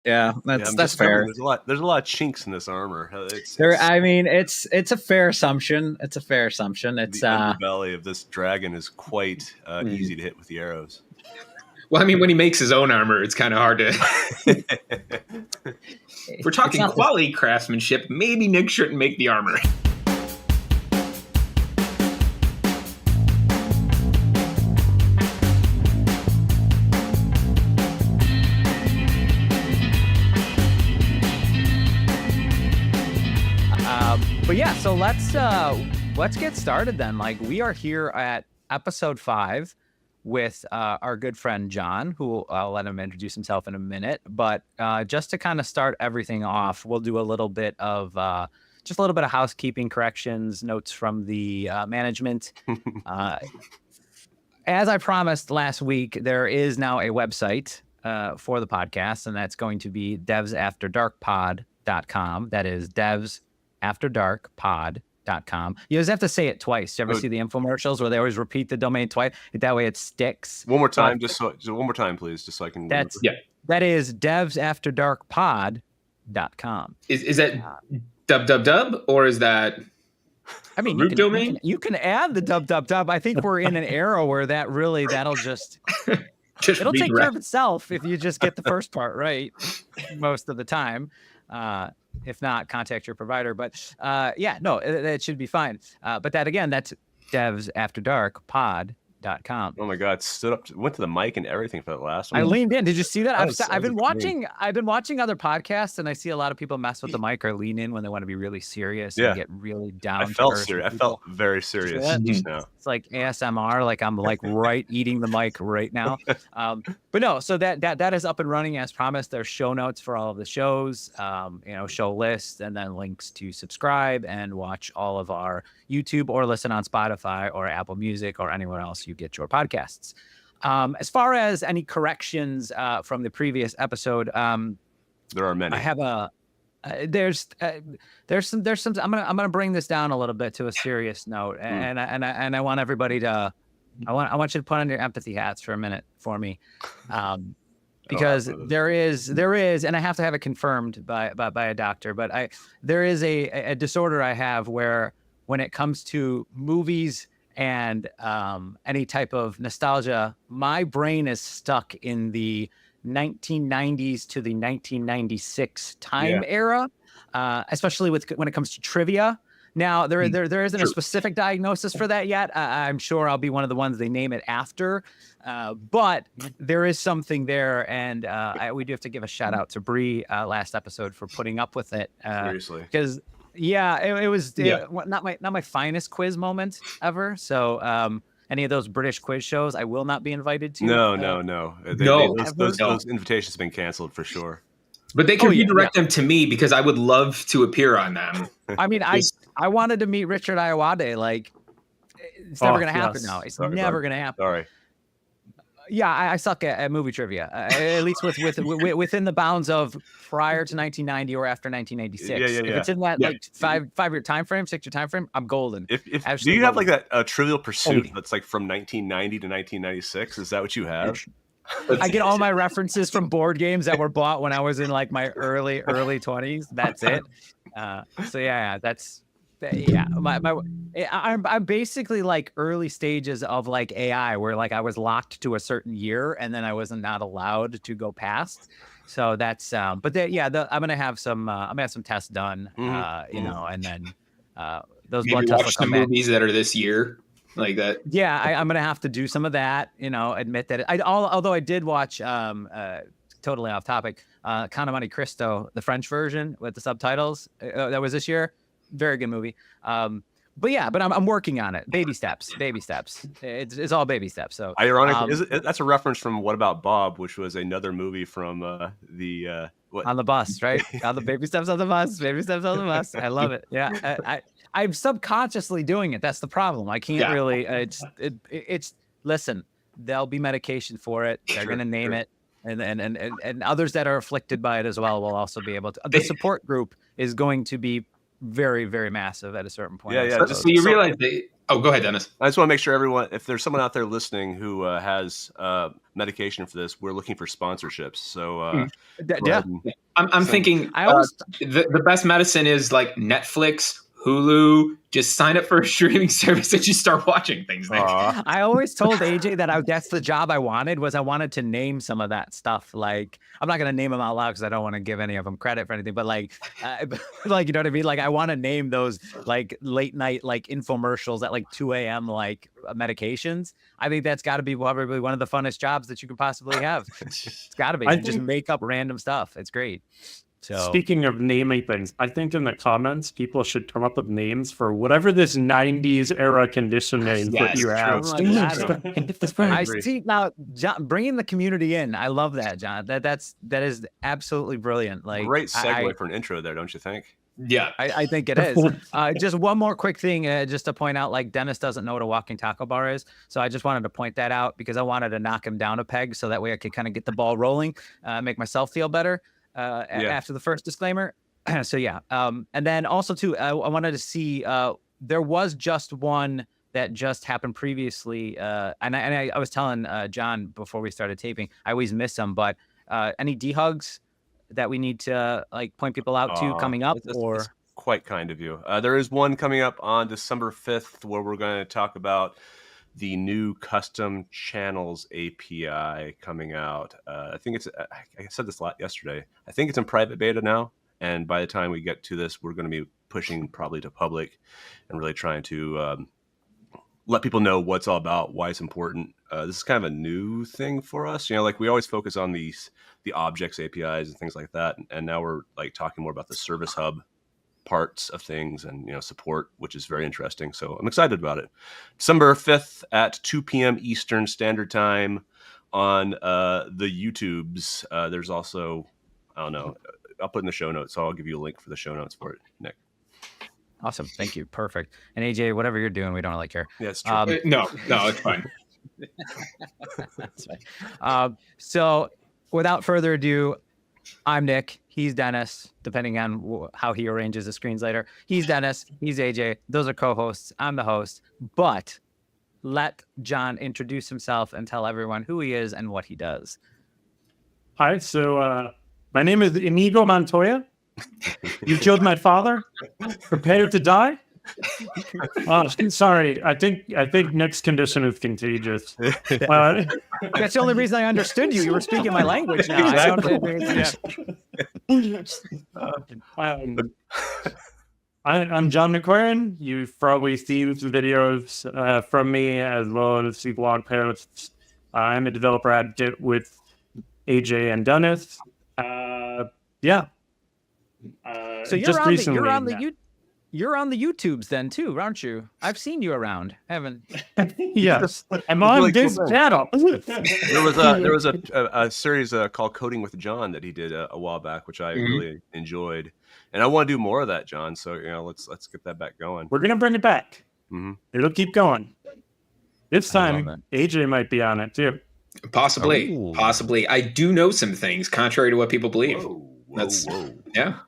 Yeah, that's fair. There's a lot of chinks in this armor. I mean, it's a fair assumption. It's a fair assumption. It's the underbelly of this dragon is quite easy to hit with the arrows. Well, I mean, when he makes his own armor, it's kind of hard to. If we're talking quality craftsmanship, maybe Nick shouldn't make the armor. But yeah, so let's get started then. Like, we are here at episode 5 with our good friend John, who I'll let him introduce himself in a minute. But just to kind of start everything off, we'll do a little bit of housekeeping, corrections, notes from the management. As I promised last week, there is now a website for the podcast, and that's going to be devsafterdarkpod.com. That is devsafterdarkpod.com. You just have to say it twice. You ever see the infomercials where they always repeat the domain twice? That way it sticks. One more time, one more time, please, just so I can. That is devsafterdarkpod.com. Is that dub or is that? I mean, root domain? You can add the dub. I think we're in an era where that'll just it'll take care of itself if you just get the first part right most of the time. If not, contact your provider. But it should be fine. But that's devsafterdarkpod.com. Oh my God! Stood up, went to the mic and everything for that last one. I leaned in. Did you see that? I've been watching other podcasts, and I see a lot of people mess with the mic or lean in when they want to be really serious and get really down. I felt serious. I felt very serious just now. It's like ASMR. Like I'm like eating the mic right now. But no. So that is up and running as promised. There's show notes for all of the shows. Show lists, and then links to subscribe and watch all of our YouTube or listen on Spotify or Apple Music or anywhere else you get your podcasts. As far as any corrections from the previous episode, there are many. I have there's some. I'm gonna bring this down a little bit to a serious note, and I want everybody to. I want you to put on your empathy hats for a minute for me, because there is, and I have to have it confirmed by a doctor. But there is a disorder I have where, when it comes to movies and any type of nostalgia, my brain is stuck in the 1990s to the 1996 time era, especially when it comes to trivia. Now, there isn't a specific diagnosis for that yet. I'm sure I'll be one of the ones they name it after. But there is something there, and we do have to give a shout out to Bree last episode for putting up with it. Seriously, because. Yeah, it was not my finest quiz moment ever. So any of those British quiz shows, I will not be invited to. No. Those invitations have been canceled for sure. But they can redirect them to me, because I would love to appear on them. I mean, I wanted to meet Richard Iowade. Like, it's never going to happen now. It's never going to happen. Sorry. Yeah, I suck at movie trivia, at least within the bounds of prior to 1990 or after 1996. Yeah. If it's in that like 5-year time frame, 6-year time frame, I'm golden. Do you have like that Trivial Pursuit that's like from 1990 to 1996? Is that what you have? I get all my references from board games that were bought when I was in like my early 20s. That's it. I'm basically like early stages of like AI, where like I was locked to a certain year and then I was not allowed to go past. So that's I'm gonna have some tests done, and then those blood tests will come movies that are this year like that. Yeah, I'm gonna have to do some of that. Admit that although I did watch totally off topic, Count of Monte Cristo, the French version with the subtitles, that was this year. Very good movie. But I'm working on it. Baby steps. It's all baby steps. So ironically, that's a reference from What About Bob, which was another movie from on the bus, right? On the baby steps on the bus. Baby steps on the bus. I love it. Yeah, I'm subconsciously doing it. That's the problem. I can't really. It's listen. There'll be medication for it. They're gonna name it. And others that are afflicted by it as well will also be able to. The support group is going to be very, very massive at a certain point. So you realize Oh, go ahead, Dennis. I just want to make sure everyone, if there's someone out there listening who has medication for this, we're looking for sponsorships. So Yeah. I'm thinking the best medicine is like Netflix, Hulu. Just sign up for a streaming service and just start watching things. I always told AJ that that's the job I wanted to name some of that stuff. Like, I'm not going to name them out loud because I don't want to give any of them credit for anything, but like, like, you know what I mean? Like, I want to name those like late night, like infomercials at like 2 a.m. like medications. I think that's got to be probably one of the funnest jobs that you could possibly have. It's got to be. Just make up random stuff. It's great. So, speaking of naming things, I think in the comments, people should come up with names for whatever this 90s era conditioning that you have. I see now, John, bringing the community in. I love that, John. That is absolutely brilliant. Like, great segue for an intro there, don't you think? Yeah, I think it is. Just one more quick thing, just to point out, like, Dennis doesn't know what a walking taco bar is. So I just wanted to point that out because I wanted to knock him down a peg so that way I could kind of get the ball rolling, make myself feel better. After the first disclaimer. So yeah. And then also too, I wanted to see, there was just one that just happened previously. And I was telling John before we started taping, I always miss them, but any D-Hugs that we need to like point people out to coming up? That's quite kind of you. There is one coming up on December 5th where we're going to talk about the new custom channels API coming out. I think it's, I said this yesterday, I think it's in private beta now. And by the time we get to this, we're going to be pushing probably to public and really trying to let people know what's all about, why it's important. This is kind of a new thing for us. You know, like we always focus on the objects APIs and things like that. And now we're like talking more about the service hub parts of things and, you know, support, which is very interesting. So I'm excited about it. December 5th at 2 p.m. Eastern Standard Time on the YouTubes. There's also, I don't know, I'll put in the show notes. So I'll give you a link for the show notes for it, Nick. Awesome. Thank you. Perfect. And AJ, whatever you're doing, we don't really care. Yeah, it's true. No, it's fine. That's fine. So without further ado, I'm Nick. He's Dennis, depending on how he arranges the screens later. He's Dennis. He's AJ. Those are co-hosts. I'm the host. But let John introduce himself and tell everyone who he is and what he does. Hi, so my name is Inigo Montoya. You killed my father. Prepare to die. Sorry, I think Nick's condition is contagious. That's the only reason I understood you. You were speaking my language now. I'm John McQuarren. You've probably seen some videos from me as well as see blog posts. I'm a developer advocate with AJ and Dennis. Yeah. So you're on the YouTubes then too, aren't you? I've seen you around, haven't? Yes, I'm on this channel. There was a series called Coding with John that he did a while back, which I really enjoyed, and I want to do more of that, John. So you know, let's get that back going. We're gonna bring it back. Mm-hmm. It'll keep going. This time, AJ might be on it too. Possibly. I do know some things, contrary to what people believe. Whoa. Yeah.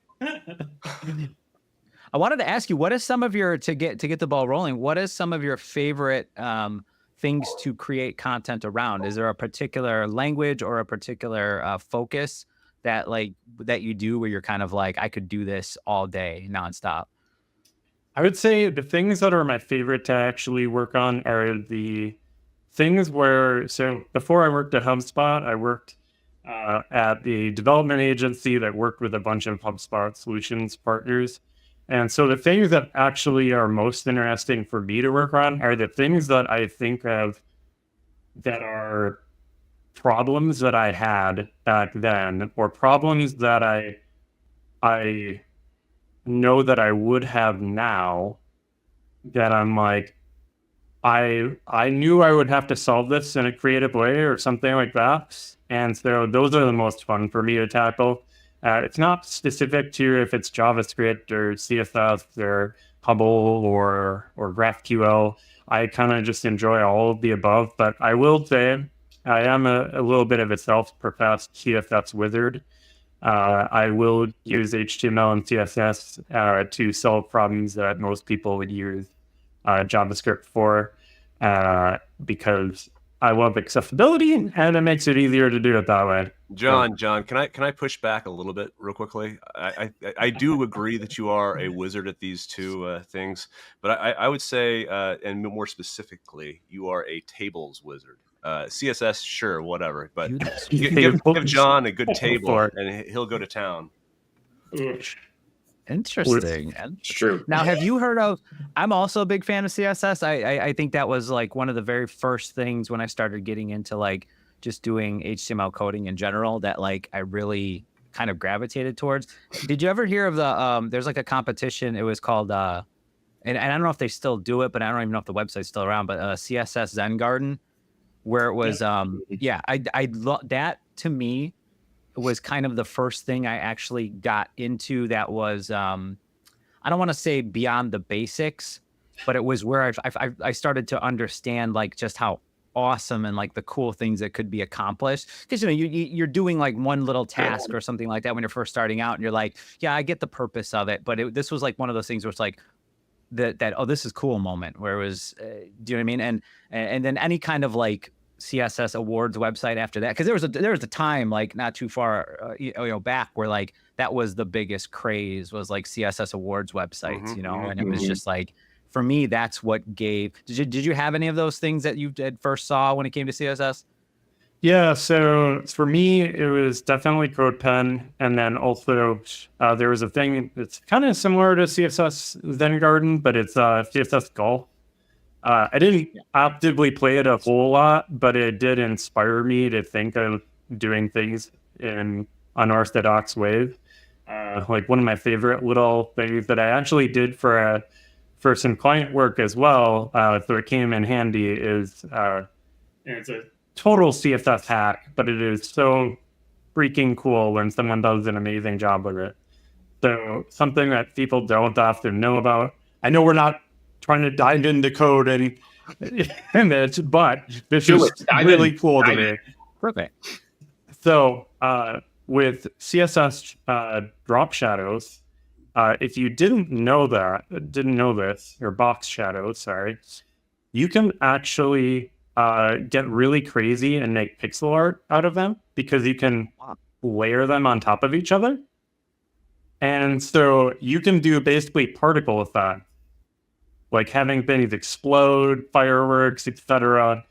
I wanted to ask you, what is some of your to get the ball rolling? What is some of your favorite things to create content around? Is there a particular language or a particular focus that you do where you're kind of like, I could do this all day nonstop? I would say the things that are my favorite to actually work on are the things where, so before I worked at HubSpot, I worked at the development agency that worked with a bunch of HubSpot solutions partners. And so the things that actually are most interesting for me to work on are the things that I think of that are problems that I had back then, or problems that I know that I would have now, that I'm like, I knew I would have to solve this in a creative way or something like that. And so those are the most fun for me to tackle. It's not specific to if it's JavaScript or CSS or Hubble or GraphQL. I kind of just enjoy all of the above. But I will say I am a little bit of a self-professed CSS wizard. I will use HTML and CSS to solve problems that most people would use JavaScript for, because I love accessibility and it makes it easier to do it that way. John, can I push back a little bit real quickly? I do agree that you are a wizard at these two things, but I would say, and more specifically, you are a tables wizard. CSS, sure, whatever, but give John a good table and he'll go to town. Interesting. It's true. Now, have you heard of? I'm also a big fan of CSS. I think that was like one of the very first things when I started getting into like just doing HTML coding in general that like I really kind of gravitated towards. Did you ever hear of the? There's like a competition. It was called, and I don't know if they still do it, but I don't even know if the website's still around. But CSS Zen Garden, where it was, that to me was kind of the first thing I actually got into that was, I don't want to say beyond the basics, but it was where I started to understand like just how awesome and like the cool things that could be accomplished. Because, you know, you're doing like one little task or something like that when you're first starting out and you're like, yeah, I get the purpose of it. But this was like one of those things where it's like that, oh, this is cool moment where it was, do you know what I mean? And then any kind of like CSS awards website after that, because there was a time like not too far back where like that was the biggest craze, was like CSS awards websites, and it was just like, for me, that's what gave. Did you have any of those things that you did first saw when it came to CSS? Yeah, so for me it was definitely CodePen, and then also there was a thing that's kind of similar to CSS Zen Garden, but it's CSS Golf. I didn't actively play it a whole lot, but it did inspire me to think of doing things in unorthodox ways. Like one of my favorite little things that I actually did for some client work as well, so it came in handy, is it's a total CSS hack, but it is so freaking cool when someone does an amazing job with it. So something that people don't often know about. I know we're not trying to dive into code and this, but this is really cool to me. Perfect. So with CSS drop shadows, if you didn't know this, or box shadows, sorry, you can actually get really crazy and make pixel art out of them because you can layer them on top of each other. And so you can do basically particle effects, like having things explode, fireworks, etc.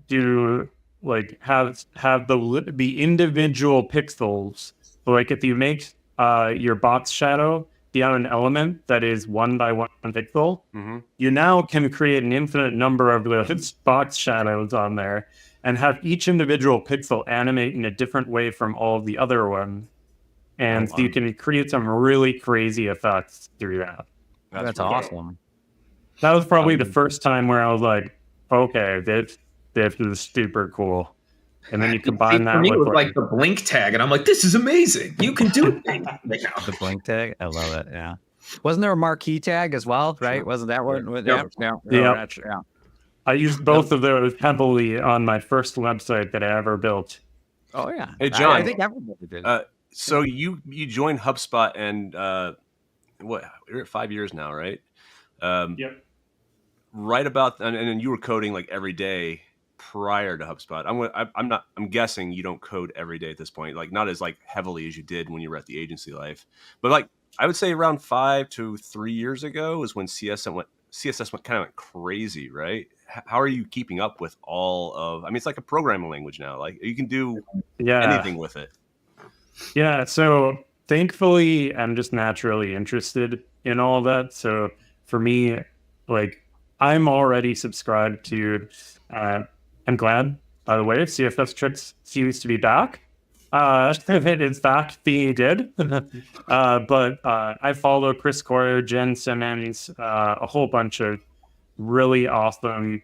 Do like have the individual pixels. So like if you make your box shadow be on an element that is 1 by 1 pixel, you now can create an infinite number of those box shadows on there and have each individual pixel animate in a different way from all of the other ones. And so you can create some really crazy effects through that. That's awesome. That was probably the first time where I was like, okay, this is super cool. And then you combine that with like the blink tag, and I'm like, this is amazing. You can do it. The blink tag, I love it. Yeah. Wasn't there a marquee tag as well? Right? Wasn't that one? Yeah. I used both of those heavily on my first website that I ever built. Oh yeah. Hey John, I think everybody did. So you joined HubSpot, and you're at 5 years now, right? Yep. Right about, and you were coding like every day prior to HubSpot. I'm guessing you don't code every day at this point, like not as like heavily as you did when you were at the agency life, but like I would say around 5 to 3 years ago is when CSS went kind of crazy, right? How are you keeping up with all of? I mean, it's like a programming language now. Like you can do anything with it. Yeah. So thankfully, I'm just naturally interested in all of that. So for me, like I'm already subscribed to. I'm glad, by the way, CSS Tricks seems to be back. It is back being did. But I follow Chris Corio, Jen Simmons, a whole bunch of really awesome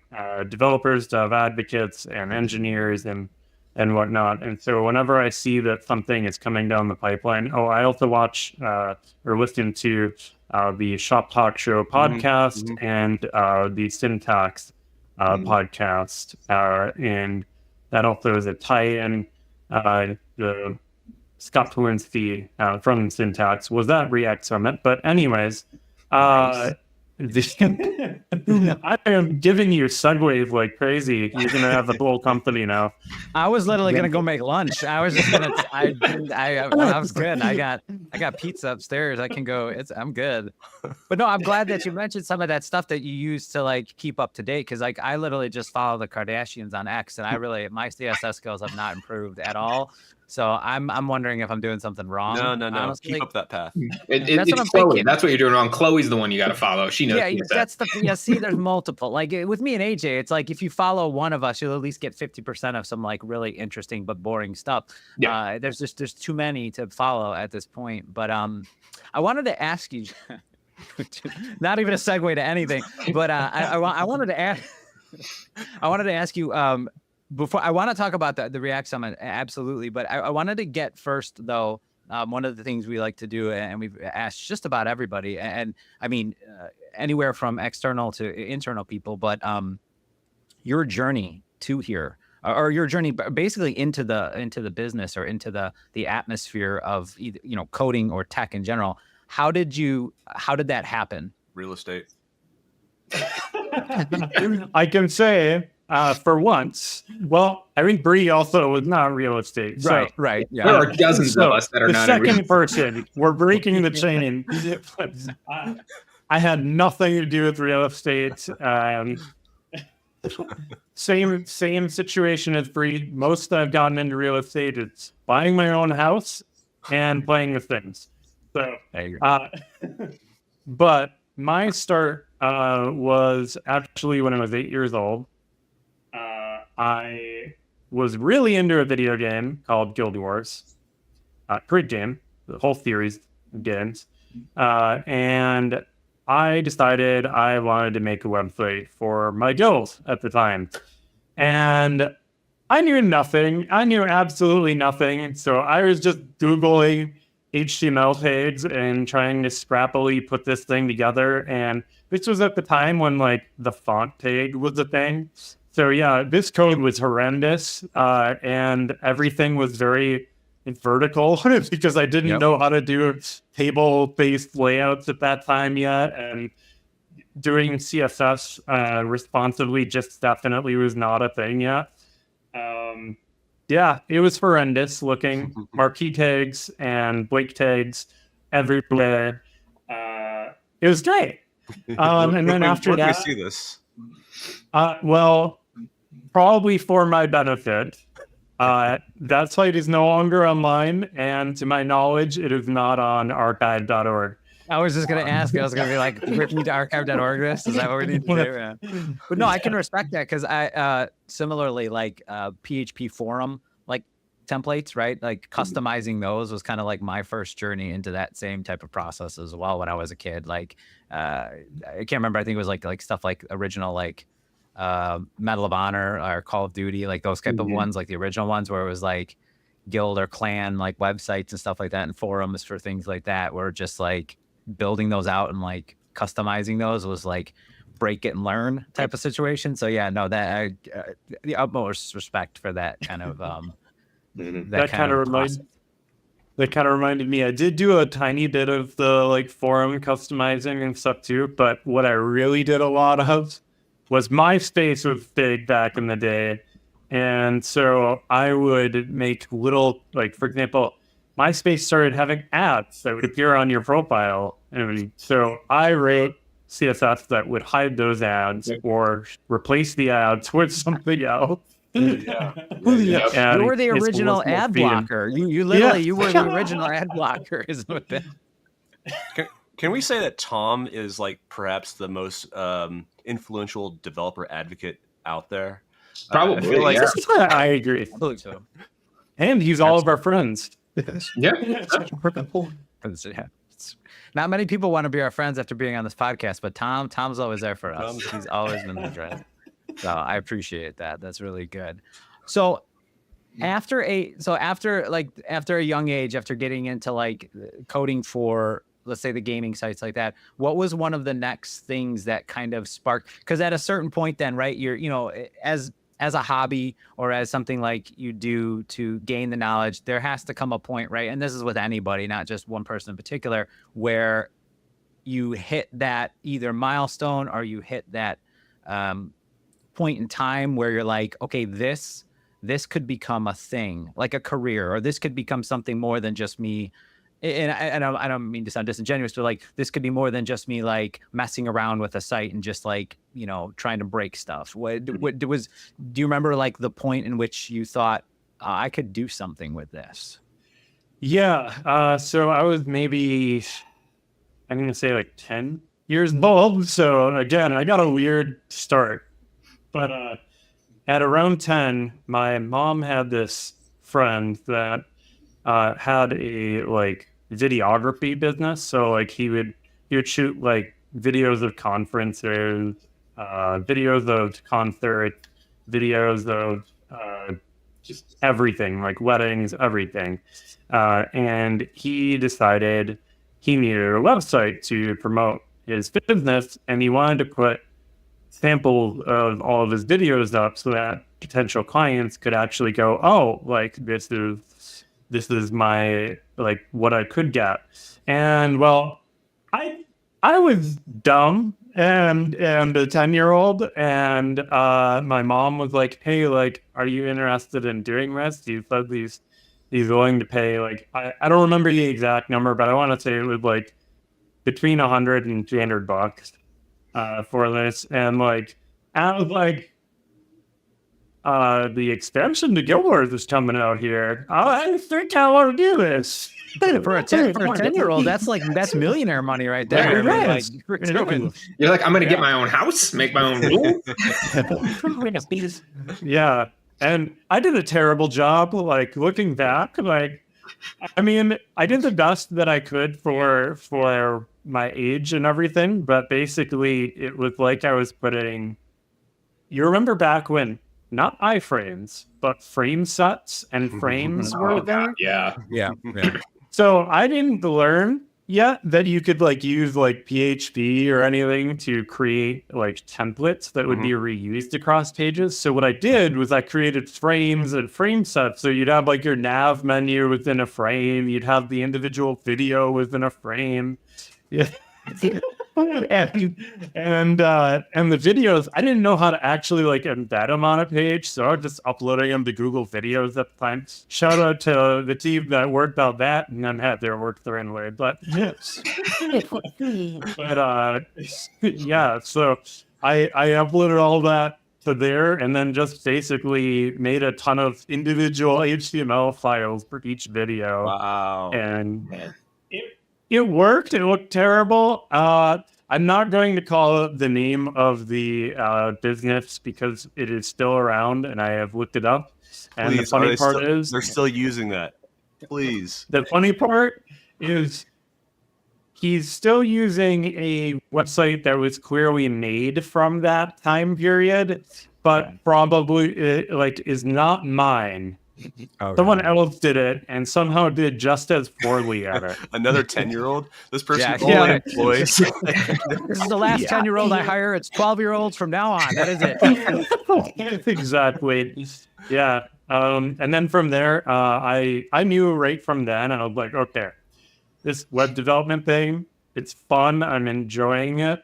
developers, dev advocates, and engineers and whatnot. And so whenever I see that something is coming down the pipeline, I also watch or listen to the Shop Talk Show podcast and the Syntax podcast, and that also is a tie-in. The Scott Polinsky from Syntax was that React Summit, but anyways, nice. I am giving you segues like crazy. You're gonna have the whole company now. I was literally gonna go make lunch. I was just gonna. I was good. I got pizza upstairs. I can go. I'm good. But no, I'm glad that you mentioned some of that stuff that you use to like keep up to date. Because like I literally just follow the Kardashians on X, and my CSS skills have not improved at all. So I'm wondering if I'm doing something wrong. No. Honestly. Keep up that path. It's what I'm Chloe. thinking. That's what you're doing wrong. Chloe's the one you got to follow. She knows. Yeah, that's the. Yeah, see, there's multiple. Like with me and AJ, it's like if you follow one of us, you'll at least get 50% of some like really interesting but boring stuff. Yeah. There's too many to follow at this point. But I wanted to ask you, not even a segue to anything, but I wanted to ask. I wanted to ask you before I want to talk about the React Summit, absolutely. But I wanted to get first though. One of the things we like to do, and we've asked just about everybody, and I mean, anywhere from external to internal people, but your journey to here, or your journey basically into the business or into the atmosphere of either, coding or tech in general. How did that happen? Real estate. I can say for once, well, I think Bree also was not real estate. So, Right. Yeah. There are dozens of us that are the not in real second person. We're breaking the chain. I had nothing to do with real estate. Same situation as Bree. Most I've gotten into real estate is buying my own house and playing with things. So, but my start was actually when I was 8 years old. I was really into a video game called Guild Wars. Great game, the whole series of games. And I decided I wanted to make a website for my guild at the time. And I knew nothing. I knew absolutely nothing. So I was just Googling HTML tags and trying to scrappily put this thing together. And this was at the time when like the font tag was a thing. So yeah, this code was horrendous, and everything was very vertical because I didn't know how to do table-based layouts at that time yet, and doing CSS responsively just definitely was not a thing yet. Yeah, it was horrendous looking. Marquee tags and Blake tags everywhere. It was great. And then after that, we see this. Well, probably for my benefit. That site is no longer online, and to my knowledge, it is not on archive.org. I was just going to ask. I was going to be like, repeat to archive.org this? Is that what we need to do? Yeah. But no, I can respect that because I similarly like PHP forum like templates, right? Like customizing those was kind of like my first journey into that same type of process as well when I was a kid. Like I can't remember. I think it was like stuff like original like Medal of Honor or Call of Duty, like those type of ones, like the original ones where it was like guild or clan like websites and stuff like that, and forums for things like that, where just like building those out and like customizing those was like break it and learn type of situation. So yeah, no, that the utmost respect for that kind of that kind of reminded me. I did do a tiny bit of the like forum customizing and stuff too, but what I really did a lot of was MySpace was big back in the day. And so I would make little, like, for example, MySpace started having ads that would appear on your profile. And so I wrote CSS that would hide those ads or replace the ads with something else. Yeah. You were the original ad blocker. You literally, you were the original ad blocker. Isn't it? Can we say that Tom is like perhaps the most influential developer advocate out there? Probably. I feel like I agree. I believe so. And he's all of our friends. Yeah. Not many people want to be our friends after being on this podcast, but Tom's always there for us. He's always been the friend. So I appreciate that. That's really good. So after a young age, after getting into like coding for, let's say, the gaming sites like that, what was one of the next things that kind of sparked? Because at a certain point then, right, you're, as a hobby or as something like you do to gain the knowledge, there has to come a point, right? And this is with anybody, not just one person in particular, where you hit that either milestone or you hit that point in time where you're like, okay, this could become a thing, like a career, or this could become something more than just me. And I don't mean to sound disingenuous, but like this could be more than just me like messing around with a site and just like, you know, trying to break stuff. Do you remember like the point in which you thought I could do something with this? Yeah. So I was maybe, I'm going to say like 10 years old. So again, I got a weird start, but at around 10, my mom had this friend that had a like videography business. So like he would shoot like videos of conferences, videos of concerts, videos of just everything, like weddings, everything. And he decided he needed a website to promote his business, and he wanted to put samples of all of his videos up so that potential clients could actually go, oh, like this is my, like what I could get. And well, I was dumb and a 10-year-old, and my mom was like, hey, like, are you interested in doing this? He said he's willing to pay, like, I don't remember the exact number, but I want to say it was like between $100 and $300 for this. And like, I was like, the expansion to Guild Wars is coming out here. I think I want to do this. For a 10-year-old, that's millionaire money right there. Right. You're like, I'm going to get my own house, make my own rule. Yeah. And I did a terrible job, like, looking back. Like, I mean, I did the best that I could for my age and everything, but basically it was like I was putting... You remember back when, not iframes, but frame sets and frames were there? Yeah. So I didn't learn yet that you could like use like PHP or anything to create like templates that would be reused across pages. So what I did was I created frames and frame sets. So you'd have like your nav menu within a frame. You'd have the individual video within a frame. Yeah. and the videos, I didn't know how to actually like embed them on a page, so I was just uploading them to Google Videos at the time. Shout out to the team that worked out that, and none had their work their own way, but yes. But yeah, so I uploaded all that to there, and then just basically made a ton of individual HTML files for each video. Wow. And it worked. It looked terrible. I'm not going to call it the name of the business because it is still around and I have looked it up. And Please, the funny part is... They're still using that. Please. The funny part is he's still using a website that was clearly made from that time period, but probably is not mine. Okay. Someone else did it and somehow did just as poorly at it. Another 10-year-old? This person only employs. This is the last 10-year-old I hire. It's 12-year-olds from now on. That is it. Exactly. Yeah. And then from there, I knew right from then, and I was like, okay, this web development thing, it's fun. I'm enjoying it.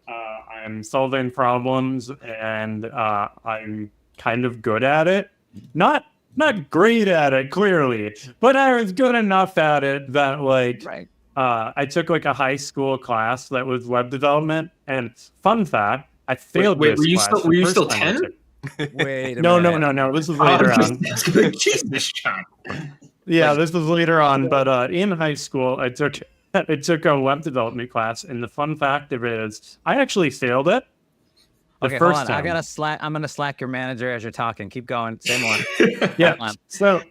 I'm solving problems, and I'm kind of good at it. Not great at it, clearly, but I was good enough at it that, like, I took, like, a high school class that was web development, and fun fact, I failed this class. Were you still 10? Wait a minute. No, this was later on. Jesus, John. Yeah, this was later on, but in high school, I took a web development class, and the fun fact of it is I actually failed it. Okay, hold on. I'm gonna slack your manager as you're talking. Keep going. Say more. Yeah. So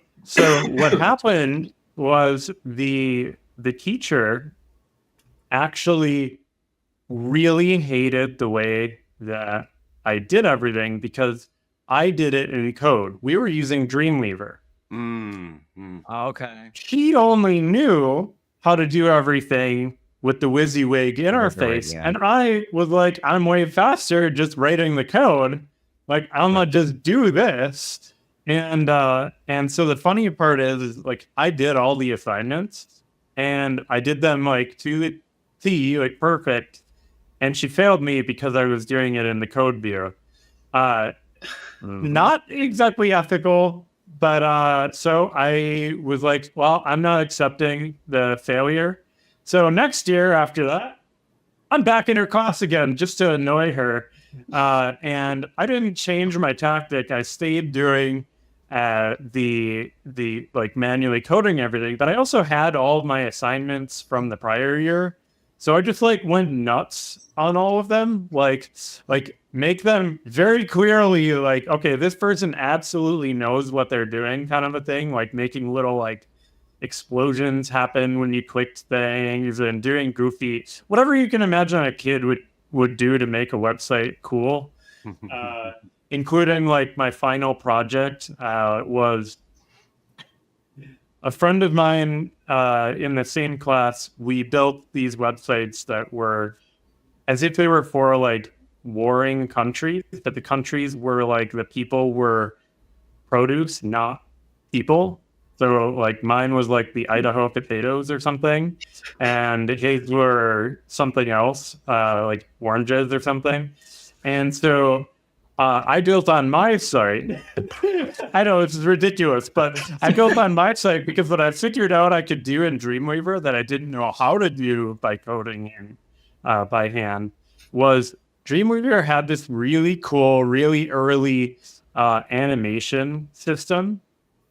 what happened was the teacher actually really hated the way that I did everything because I did it in code. We were using Dreamweaver. Okay. He only knew how to do everything with the WYSIWYG interface. And I was like, I'm way faster just writing the code. Like, I'm gonna just do this. And so the funny part is like, I did all the assignments and I did them like to C, like perfect. And she failed me because I was doing it in the code view. Not exactly ethical, but so I was like, well, I'm not accepting the failure. So next year after that, I'm back in her class again just to annoy her. And I didn't change my tactic. I stayed doing the like manually coding everything, but I also had all of my assignments from the prior year. So I just like went nuts on all of them, like make them very clearly like, okay, this person absolutely knows what they're doing, kind of a thing, like making little like explosions happen when you clicked things and doing goofy, whatever you can imagine a kid would do to make a website cool. Including like my final project was a friend of mine in the same class. We built these websites that were as if they were for like warring countries, but the countries were like the people were produce, not people. So like mine was like the Idaho potatoes or something, and his were something else, like oranges or something. And so I built on my site. I know it's ridiculous, but I built on my site because what I figured out I could do in Dreamweaver that I didn't know how to do by coding and by hand was Dreamweaver had this really cool, really early animation system.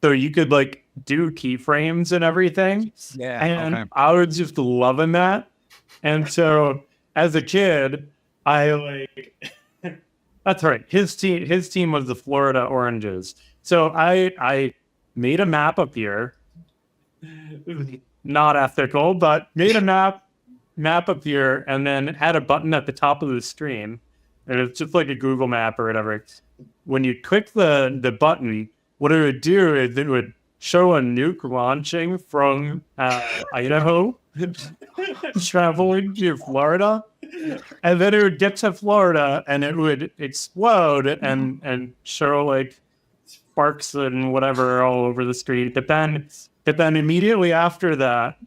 So you could like do keyframes and everything. Yeah. And Okay. I was just loving that. And so as a kid, I like that's right. His team was the Florida Oranges. So I made a map appear. Not ethical, but made a map appear and then had a button at the top of the screen. And it's just like a Google map or whatever. When you click the button, what it would do is it would show a nuke launching from Idaho, traveling to Florida. And then it would get to Florida and it would explode and show like sparks and whatever all over the street. But then immediately after that,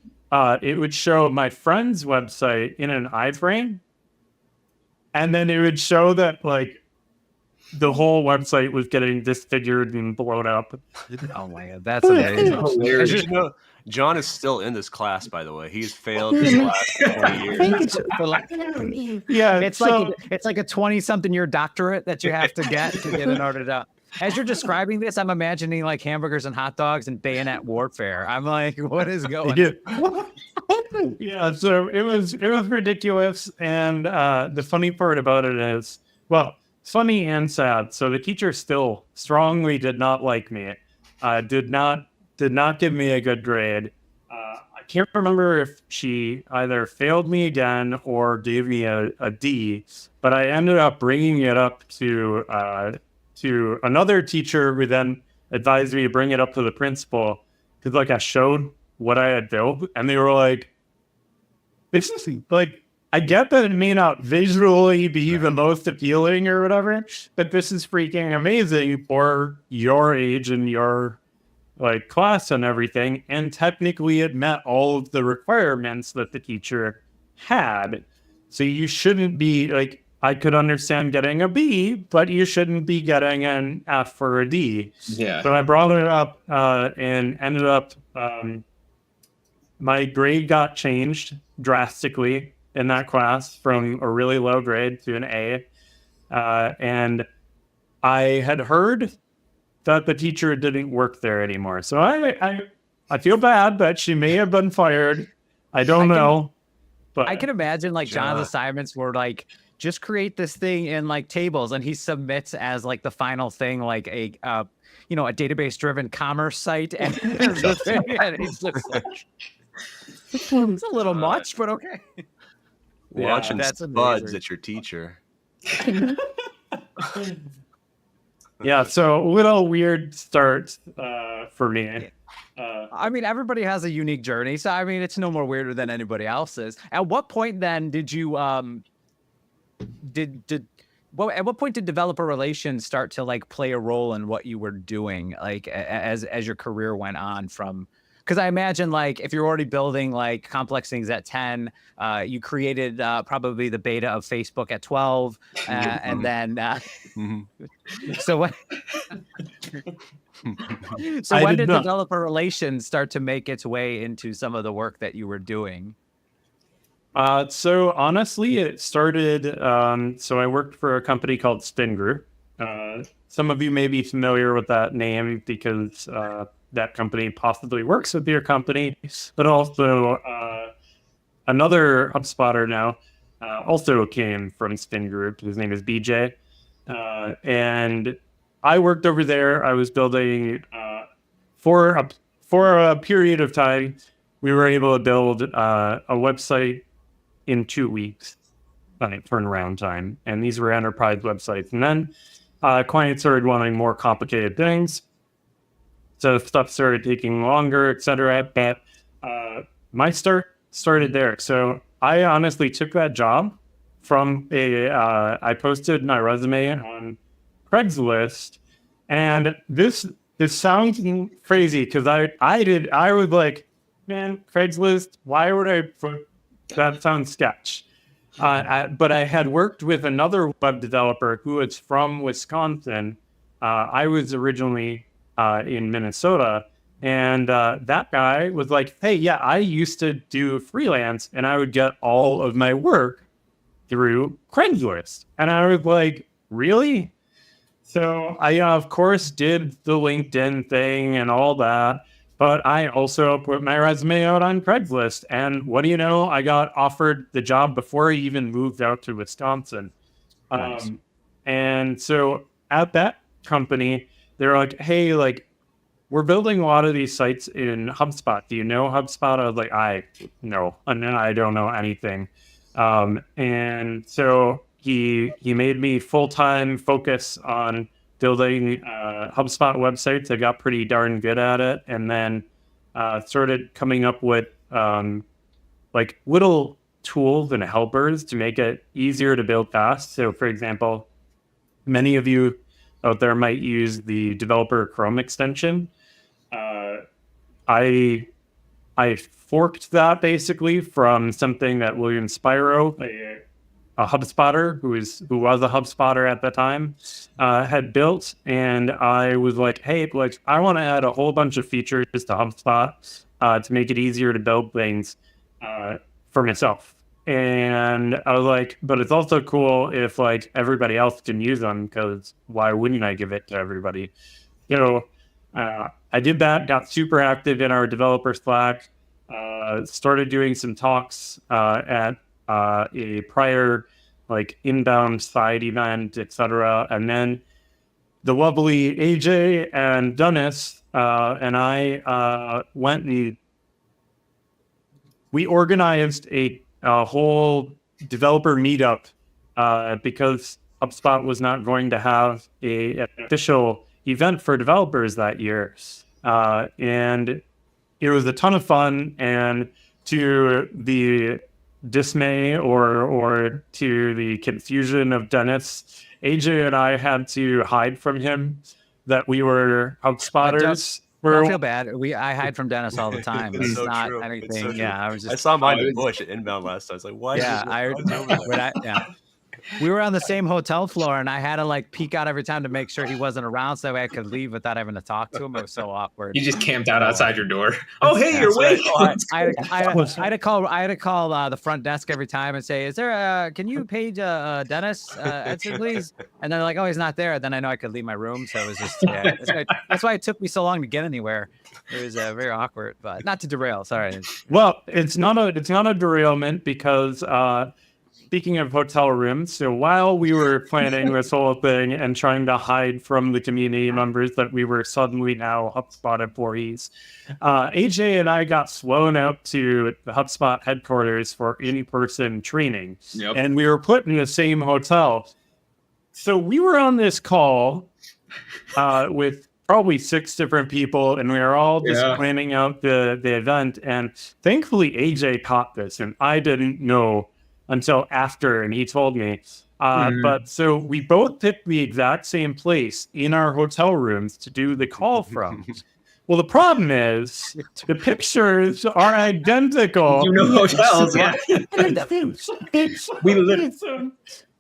it would show my friend's website in an iframe. And then it would show that like the whole website was getting disfigured and blown up. Oh my God, that's amazing. As you know, John is still in this class, by the way. He's failed this class for 20 years. Yeah, It's so, like it's like a 20-something year doctorate that you have to get in order to. As you're describing this, I'm imagining like hamburgers and hot dogs and bayonet warfare. I'm like, what is going on? Yeah, so it was ridiculous. And the funny part about it is, well, funny and sad. So the teacher still strongly did not like me. Did not give me a good grade. I can't remember if she either failed me again or gave me a D, but I ended up bringing it up to another teacher who then advised me to bring it up to the principal because like I showed what I had built and they were like, this is like, I get that it may not visually be the most appealing or whatever, but this is freaking amazing for your age and your like class and everything. And technically it met all of the requirements that the teacher had. So you shouldn't be like, I could understand getting a B, but you shouldn't be getting an F or a D. Yeah. So I brought it up and ended up, my grade got changed drastically in that class from a really low grade to an A. And I had heard that the teacher didn't work there anymore. So I feel bad that she may have been fired. I don't know. But I can imagine like John's assignments were like, just create this thing in like tables, and he submits as like the final thing, like a a database driven commerce site, and, and he's just like, it's a little much, but okay. Launching that's spuds amazing. at your teacher. yeah, so a little weird start for me. I mean, everybody has a unique journey, so I mean, it's no more weirder than anybody else's. At what point then did you at what point did developer relations start to like play a role in what you were doing, like as your career went on from because I imagine like if you're already building like complex things at 10, you created probably the beta of Facebook at 12, and then so when when did developer relations start to make its way into some of the work that you were doing? So honestly, it started. So I worked for a company called Spin Group. Some of you may be familiar with that name because that company possibly works with your company, but also another HubSpotter now also came from Spin Group. His name is BJ, and I worked over there. I was building for a period of time. We were able to build a website in 2 weeks turnaround time, and these were enterprise websites. And then clients started wanting more complicated things, so stuff started taking longer, etc. But my start started there. So I honestly took that job from I posted my resume on Craigslist, and this sounds crazy because I was like, man, Craigslist, why would I put that? Sounds sketch. But I had worked with another web developer who was from Wisconsin. I was originally in Minnesota, and that guy was like, hey, yeah, I used to do freelance, and I would get all of my work through Craigslist. And I was like, really? So I, of course, did the LinkedIn thing and all that. But I also put my resume out on Craigslist. And what do you know? I got offered the job before I even moved out to Wisconsin. Nice. And so at that company, they're like, hey, like, we're building a lot of these sites in HubSpot. Do you know HubSpot? I was like, no, and then I don't know anything. And so he made me full-time focus on building HubSpot websites. I got pretty darn good at it, and then started coming up with like little tools and helpers to make it easier to build fast. So, for example, many of you out there might use the developer Chrome extension. I forked that basically from something that William Spiro, a HubSpotter who was a HubSpotter at the time, had built, and I was like, hey, like, I want to add a whole bunch of features to HubSpot to make it easier to build things for myself. And I was like, but it's also cool if like everybody else can use them, because why wouldn't I give it to everybody? You know, I did that, got super active in our developer Slack, started doing some talks at a prior like inbound side event, etc. And then the lovely AJ and Dennis and I went and we organized a whole developer meetup because HubSpot was not going to have an official event for developers that year. And it was a ton of fun, and to the dismay or to the confusion of Dennis, AJ and I had to hide from him that we were HubSpotters. Don't feel bad. I hide from Dennis all the time. It's so not true. anything. So yeah, I saw mine in Bush at inbound last time. I was like, why? We were on the same hotel floor, and I had to like peek out every time to make sure he wasn't around, so that way I could leave without having to talk to him. It was so awkward. You just camped out outside your door. Oh, hey, you're waiting. I had to call the front desk every time and say, "Is there can you page Dennis Edson, please?" And they're like, "Oh, he's not there." Then I know I could leave my room, so it was just that's why it took me so long to get anywhere. It was very awkward, but not to derail. Sorry. Well, it's not a derailment because. Speaking of hotel rooms, so while we were planning this whole thing and trying to hide from the community members that we were suddenly now HubSpot employees, AJ and I got flown out to the HubSpot headquarters for in-person training. Yep. And we were put in the same hotel. So we were on this call with probably 6 different people, and we were all just planning out the event. And thankfully, AJ caught this, and I didn't know until after, and he told me. But so we both picked the exact same place in our hotel rooms to do the call from. Well, the problem is the pictures are identical. You know hotels, yeah. We literally.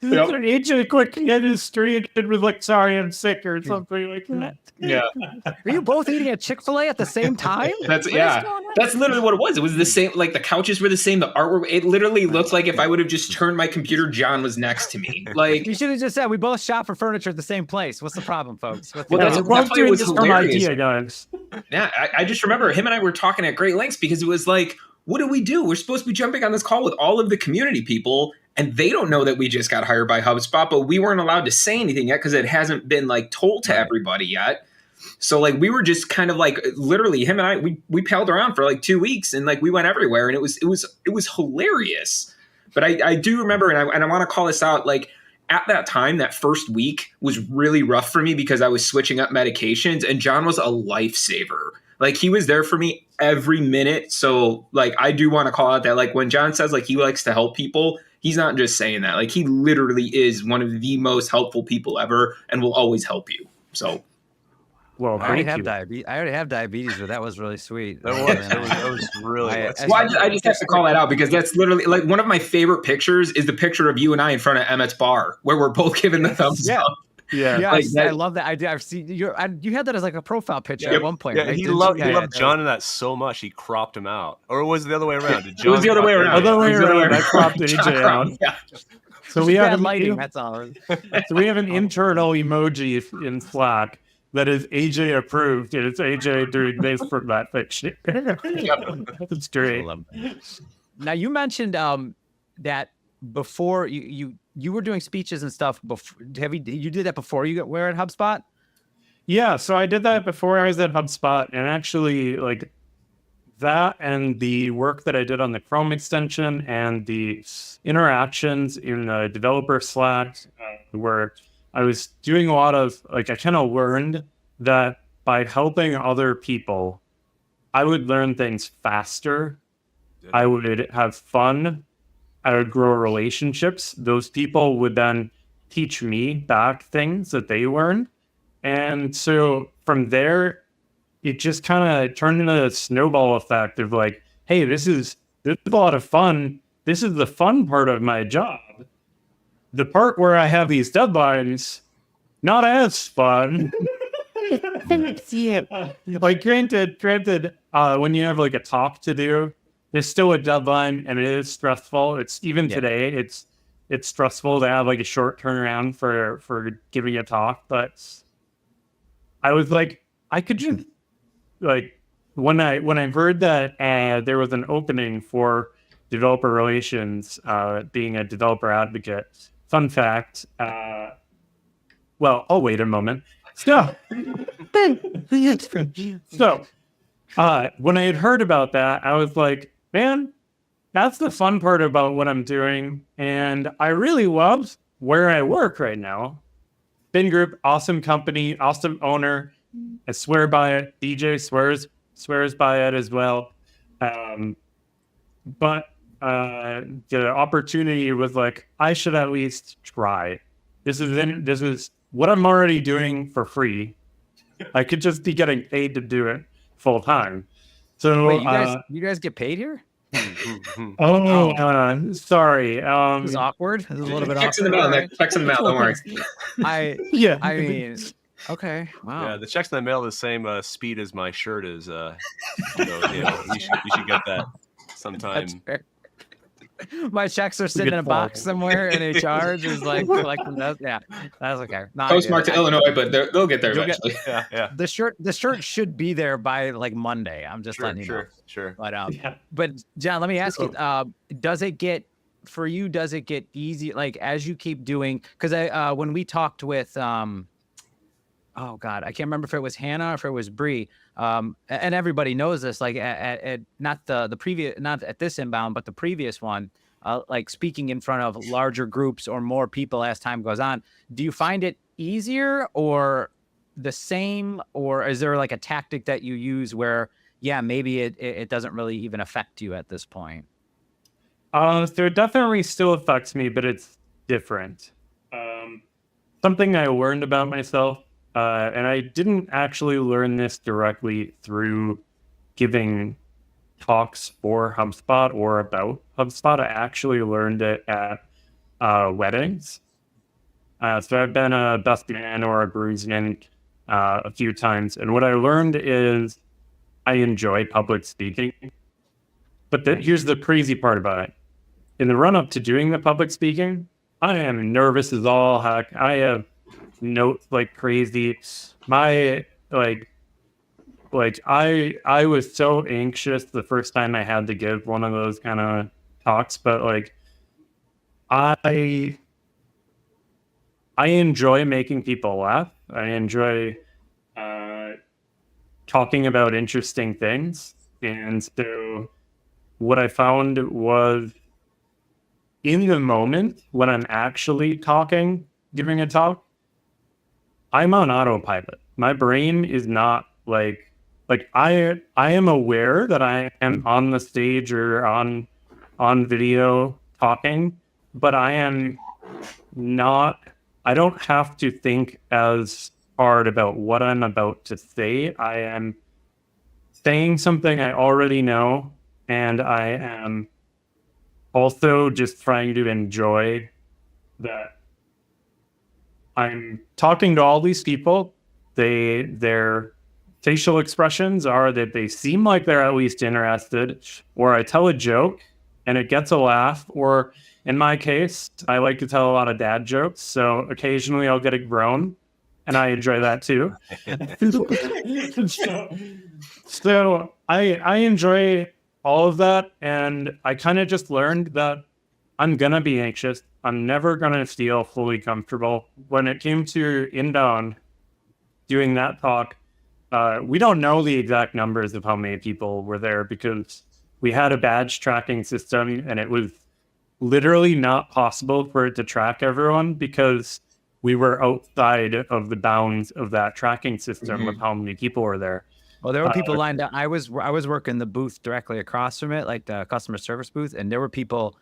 AJ quick hit his street and was like, "Sorry, I'm sick" or something like that. Yeah. Are you both eating a Chick-fil-A at the same time? That's literally what it was. It was the same. Like the couches were the same. The artwork. It literally looked like if I would have just turned my computer, John was next to me. Like You should have just said we both shop for furniture at the same place. What's the problem, folks? Well, that's why it was hilarious. Idea, guys. Yeah, I just remember him and I were talking at great lengths because it was like, what do we do? We're supposed to be jumping on this call with all of the community people, and they don't know that we just got hired by HubSpot, but we weren't allowed to say anything yet because it hasn't been like told to everybody yet. So like we were just kind of like literally him and I we palled around for like 2 weeks and like we went everywhere and it was hilarious. But I do remember and I want to call this out, like at that time, that first week was really rough for me because I was switching up medications and John was a lifesaver. Like he was there for me every minute. So like I do want to call out that like when John says like he likes to help people, he's not just saying that. Like he literally is one of the most helpful people ever and will always help you. So well, I already have diabetes, but that was really sweet. That was really. I just have to call that out because that's literally like one of my favorite pictures is the picture of you and I in front of Emmett's bar where we're both giving the thumbs up. Yeah, like I love that idea. I've seen you had that as like a profile picture at one point. Yeah, right? he loved John in that so much he cropped him out, or was it the other way around? It was the other way around. I cropped AJ out. Yeah. So we have lighting. That's all. So we have an internal emoji in Slack that is AJ approved, and it's AJ doing this for that picture. That's great. Now you mentioned that before you were doing speeches and stuff before. You did that before you were at HubSpot? Yeah, so I did that before I was at HubSpot, and actually like that and the work that I did on the Chrome extension and the interactions in the developer Slack where I was doing a lot of like I kind of learned that by helping other people, I would learn things faster. I would have fun. I would grow relationships. Those people would then teach me back things that they learned. And so from there, it just kind of turned into a snowball effect of like, hey, this is a lot of fun. This is the fun part of my job. The part where I have these deadlines, not as fun. Like granted, when you have like a talk to do, there's still a deadline and it is stressful. It's even today, it's stressful to have like a short turnaround for giving a talk. But I was like, I could just like when I heard that there was an opening for developer relations, being a developer advocate. Fun fact. Well, oh wait a moment. So when I had heard about that, I was like, man, that's the fun part about what I'm doing. And I really love where I work right now. Spin Group, awesome company, awesome owner. I swear by it. DJ swears by it as well. But the opportunity was like, I should at least try. This is what I'm already doing for free. I could just be getting paid to do it full time. So wait, you guys get paid here? Sorry. This is awkward. This is a little bit checks awkward. in the mail. Checks in the mail. Don't worry. I mean, okay. Wow. Yeah, the checks in the mail the same speed as my shirt is. You should get that sometime. My checks are sitting in a box somewhere in HR. Just like collecting those. Yeah, that's okay. Postmarked to Illinois, but they'll get there eventually. Yeah. The shirt should be there by like Monday. I'm just letting you know. Sure. But John, let me ask you: does it get easy? Like as you keep doing? Because when we talked with oh God, I can't remember if it was Hannah or if it was Bree. And everybody knows this, like at not the previous, not at this inbound, but the previous one, like speaking in front of larger groups or more people as time goes on. Do you find it easier or the same, or is there like a tactic that you use where, yeah, maybe it doesn't really even affect you at this point? So it definitely still affects me, but it's different. Something I learned about myself and I didn't actually learn this directly through giving talks for HubSpot or about HubSpot. I actually learned it at weddings. So I've been a best man or a groomsman a few times, and what I learned is I enjoy public speaking. But here's the crazy part about it. In the run-up to doing the public speaking, I am nervous as all heck. I have notes like crazy. My I was so anxious the first time I had to give one of those kind of talks, but like I enjoy making people laugh. I enjoy talking about interesting things. And so what I found was in the moment when I'm actually talking, giving a talk, I'm on autopilot. My brain is not like I am aware that I am on the stage or on video talking, but I am not, I don't have to think as hard about what I'm about to say. I am saying something I already know, and I am also just trying to enjoy that I'm talking to all these people. Their facial expressions are that they seem like they're at least interested, or I tell a joke and it gets a laugh, or in my case, I like to tell a lot of dad jokes, so occasionally I'll get a groan, and I enjoy that too. So I enjoy all of that, and I kind of just learned that I'm gonna be anxious. I'm never gonna feel fully comfortable. When it came to inbound, doing that talk, we don't know the exact numbers of how many people were there because we had a badge tracking system, and it was literally not possible for it to track everyone because we were outside of the bounds of that tracking system of how many people were there. Well, there were people lined up. I was working the booth directly across from it, like the customer service booth, and there were people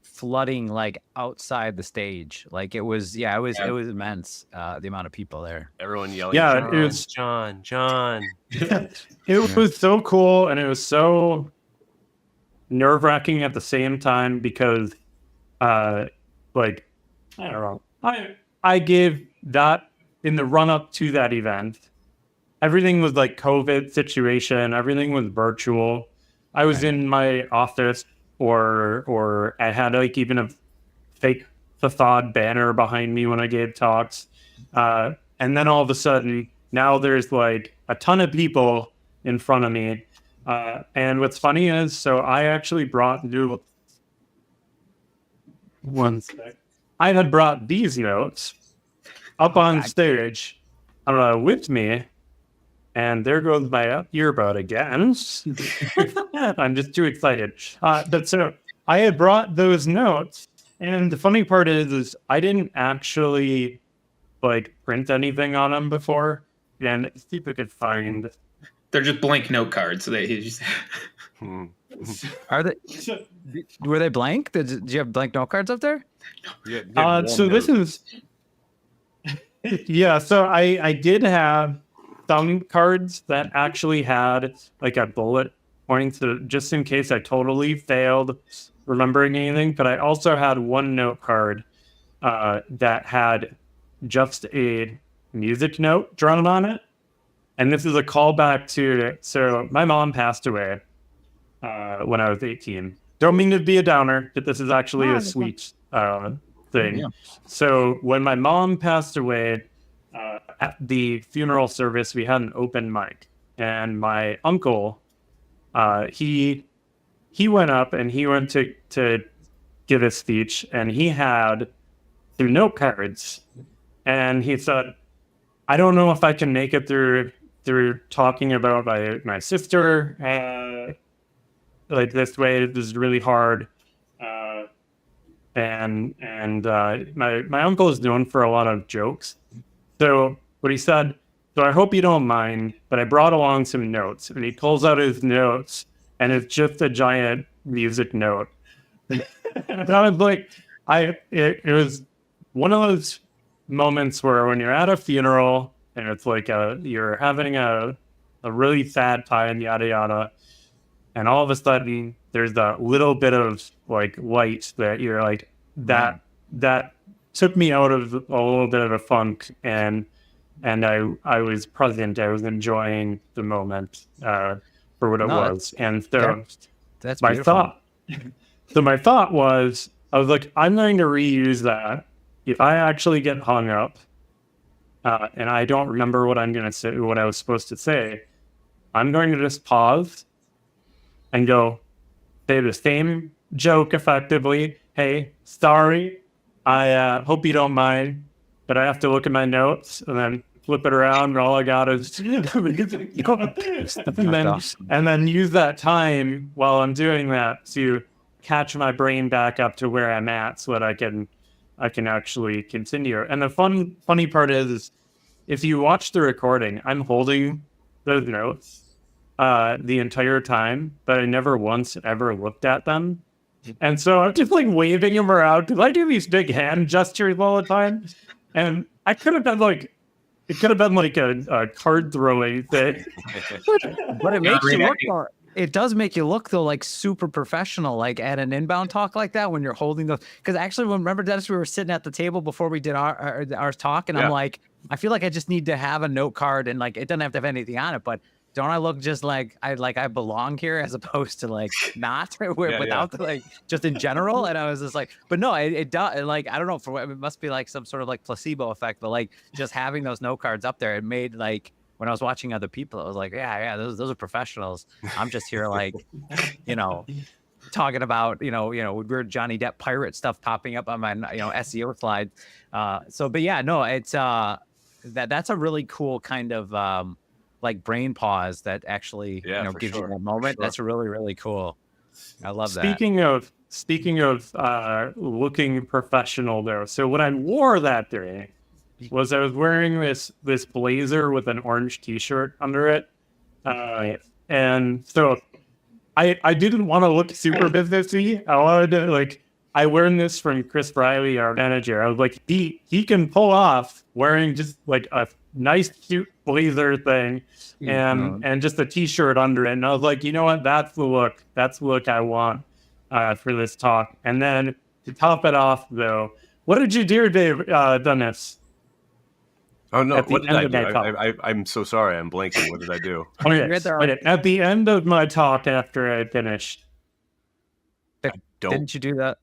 flooding like outside the stage. Like it was immense, the amount of people there. Everyone yelling, Yeah, John, it was John. It was so cool, and it was so nerve-wracking at the same time because like I don't know. I gave that in the run-up to that event. Everything was like COVID situation. Everything was virtual. I was in my office, or I had like even a fake facade banner behind me when I gave talks. And then all of a sudden, now there's like a ton of people in front of me. And what's funny is, so I actually brought new. One sec. I had brought these notes up on stage with me. And there goes my earbud again. I'm just too excited. But so I had brought those notes. And the funny part is I didn't actually like print anything on them before. And let's see if I could find. They're just blank note cards. So they just... Are they? Were they blank? Did you have blank note cards up there? So this is. Yeah. So I did have some cards that actually had like a bullet pointing to just in case I totally failed remembering anything. But I also had one note card that had just a music note drawn on it. And this is a callback to, so my mom passed away when I was 18. Don't mean to be a downer, but this is actually a sweet thing. Yeah. So when my mom passed away, at the funeral service, we had an open mic, and my uncle, he went up and he went to give a speech, and he had some note cards, and he said, "I don't know if I can make it through talking about my sister like this way. This is really hard." And my uncle is known for a lot of jokes, so. But he said, "So I hope you don't mind, but I brought along some notes." And he pulls out his notes, and it's just a giant music note. And I was like, it was one of those moments where when you're at a funeral and it's like you're having a really sad time, yada yada, and all of a sudden there's that little bit of like light that you're like that took me out of a little bit of a funk, and I was present. I was enjoying the moment for what it was, and so that's my beautiful. thought. So my thought was, I was like, I'm going to reuse that. If I actually get hung up, and I don't remember what I'm going to say, what I was supposed to say, I'm going to just pause and go say the same joke effectively. Hey, sorry. I hope you don't mind, but I have to look at my notes and then flip it around, and all I got is and then use that time while I'm doing that to catch my brain back up to where I'm at, so that I can actually continue. And the funny part is if you watch the recording, I'm holding those notes the entire time, but I never once ever looked at them. And so I'm just like waving them around because I do these big hand gestures all the time. And I could have done like, it could have been like a card throwing thing. But it makes you look more. It does make you look though like super professional, like at an inbound talk like that when you're holding those. Because actually, remember Dennis, we were sitting at the table before we did our talk, and I'm like, I feel like I just need to have a note card, and like it doesn't have to have anything on it, but don't I look just like I belong here as opposed to like not without like just in general? And I was just like, but no, it does, like I don't know, for it must be like some sort of like placebo effect, but like just having those note cards up there, it made like when I was watching other people, I was like, yeah, those are professionals. I'm just here like, talking about, weird Johnny Depp pirate stuff popping up on my, SEO slide. But yeah, no, it's that's a really cool kind of like brain pause that actually gives you that moment. Sure. That's really, really cool. I love that. Speaking of looking professional though, so what I wore that day was I was wearing this blazer with an orange t-shirt under it. And so I didn't want to look super businessy. I wanted to I learned this from Chris Riley, our manager. I was like, he can pull off wearing just like a nice cute blazer thing and just a t-shirt under it. And I was like, you know what? That's the look. That's the look I want for this talk. And then to top it off though, what did you do, Dave, Dennis? Oh no! What did I do? I'm so sorry. I'm blanking. What did I do? At the end of my talk, after I finished, didn't you do that?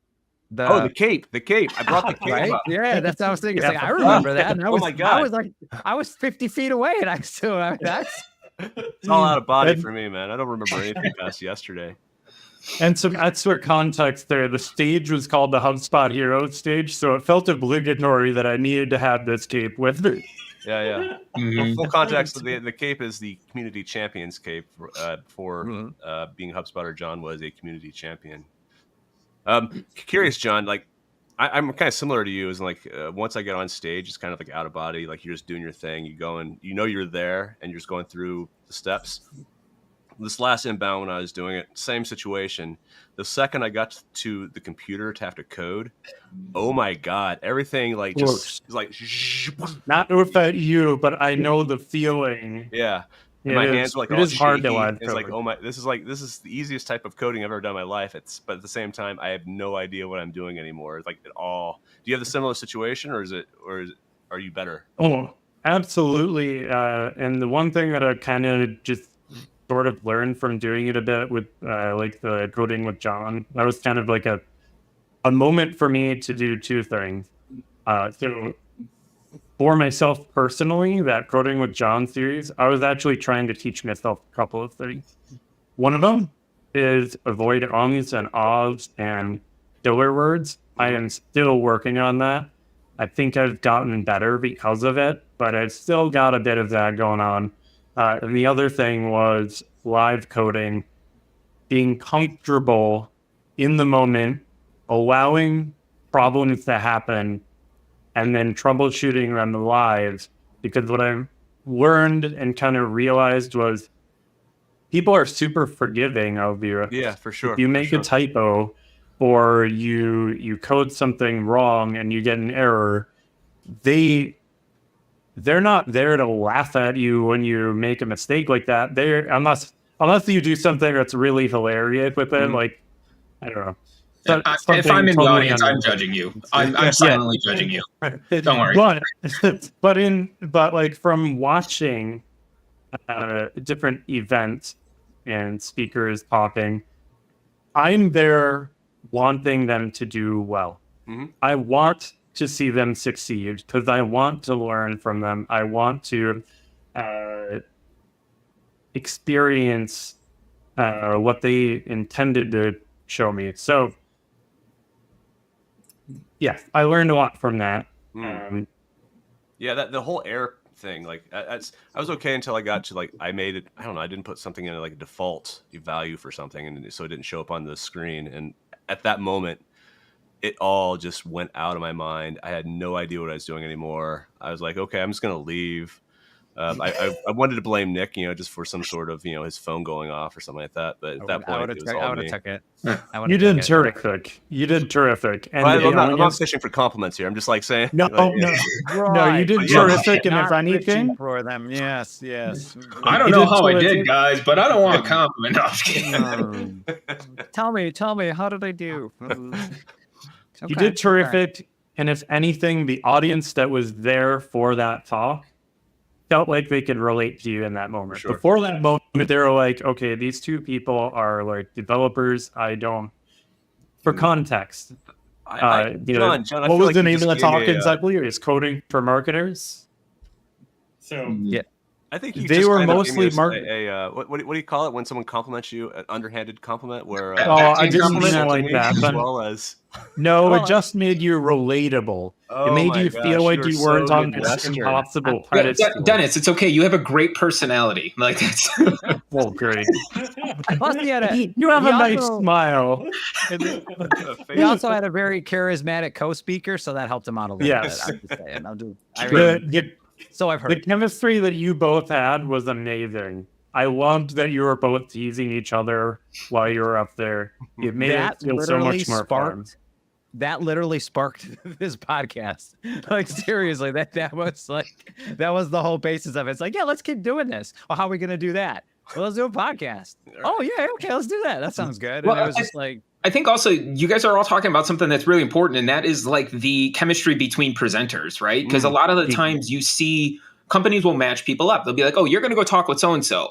The cape. I brought the cape right? up. Yeah, that's what I was thinking. It's like I remember that. And I was, my God! I was 50 feet away, and I still. That's it's all out of body for me, man. I don't remember anything past yesterday. And so that's for context there. The stage was called the HubSpot Hero stage, so it felt obligatory that I needed to have this cape with me. Yeah. For full context, the cape is the community champions cape for being a HubSpotter. John was a community champion. Curious, John, I'm kind of similar to you. Is once I get on stage, it's kind of like out of body. Like you're just doing your thing. You go and you're there, and you're just going through the steps. This last inbound when I was doing it, same situation. The second I got to the computer to have to code, oh my God, everything just not about you, but I know the feeling. Yeah. And my hands were it is hard to learn. It's like, oh my, this is the easiest type of coding I've ever done in my life. But at the same time, I have no idea what I'm doing anymore. It's like it all. Do you have the similar situation, or are you better? Oh, absolutely. And the one thing that I kind of just sort of learned from doing it a bit with the coding with John, that was kind of like a moment for me to do two things. So for myself personally, that coding with John series, I was actually trying to teach myself a couple of things. One of them is avoid ums and ahs and filler words. I am still working on that. I think I've gotten better because of it, but I've still got a bit of that going on. And the other thing was live coding, being comfortable in the moment, allowing problems to happen, and then troubleshooting them live. Because what I learned and kind of realized was people are super forgiving of you. Yeah, for sure. If you make a typo or you code something wrong and you get an error, they they're not there to laugh at you when you make a mistake like that. They're unless you do something that's really hilarious with them, like I don't know. If I'm in the totally audience, I'm judging you. I'm silently judging you. Don't worry. But like from watching different events and speakers popping, I'm there wanting them to do well. I want to see them succeed because I want to learn from them. I want to experience what they intended to show me. So, yeah, I learned a lot from that. Yeah, that the whole air thing, like I was okay until I got to like I made it. I don't know. I didn't put something in like a default value for something, and so it didn't show up on the screen. And at that moment, it all just went out of my mind. I had no idea what I was doing anymore. I was like, okay, I'm just gonna leave. I wanted to blame Nick, just for some sort of his phone going off or something like that. But at that point, it was all me. Took it. You did terrific. You did terrific. And I'm not fishing for compliments here. I'm just like saying, no, you did terrific. And if anything, for them, yes. I don't know how I did, guys, but I don't want a compliment. Tell me, how did I do? You did terrific. And if anything, the audience that was there for that talk felt like they could relate to you in that moment. Sure. Before that moment, they were like, okay, these two people are like developers. For context. John, what was the name of the talk exactly? It's coding for marketers. So yeah. I think they were mostly what do you call it when someone compliments you? An underhanded compliment, where I didn't mean it like that. As well as it just made you relatable. It made you feel like you weren't on this impossible pedestal. Dennis, it's okay. You have a great personality. Like that's well, great. Plus, you have a nice smile. He also had a very charismatic co-speaker, so that helped him out a little bit. I'm just saying. So I've heard. The chemistry that you both had was amazing. I loved that you were both teasing each other while you were up there. It made it feel so much more fun. That literally sparked this podcast. Like seriously, that was the whole basis of it. It's like, yeah, let's keep doing this. Well, how are we gonna do that? Well, let's do a podcast. Oh yeah, okay, let's do that. That sounds good. And it was just like I think also you guys are all talking about something that's really important, and that is like the chemistry between presenters, right? Because a lot of the times you see companies will match people up. They'll be like, oh, you're going to go talk with so-and-so.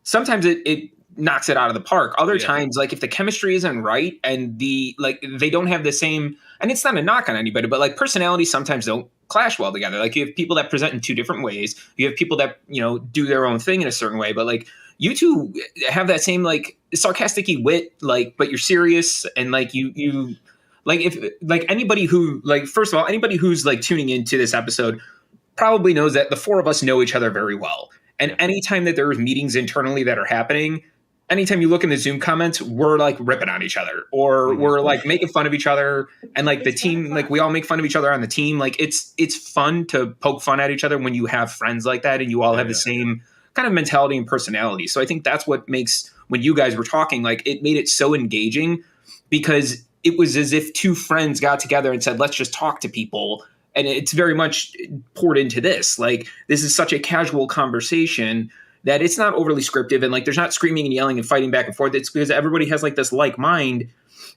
Sometimes it knocks it out of the park. Other times, like if the chemistry isn't right and they don't have the same, and it's not a knock on anybody, but like personalities sometimes don't clash well together. Like you have people that present in two different ways. You have people that, do their own thing in a certain way, but like you two have that same like sarcastic-y wit, like, but you're serious. And like you like if like anybody who like, first of all, anybody who's like tuning into this episode probably knows that the four of us know each other very well. And anytime that there's meetings internally that are happening, anytime you look in the Zoom comments, we're like ripping on each other or we're like making fun of each other. And like the team, like we all make fun of each other on the team. Like it's fun to poke fun at each other when you have friends like that and you all have the same kind of mentality and personality. So I think that's what makes, when you guys were talking, like it made it so engaging because it was as if two friends got together and said, let's just talk to people. And it's very much poured into this. Like this is such a casual conversation that it's not overly scripted and like there's not screaming and yelling and fighting back and forth. It's because everybody has like this like mind.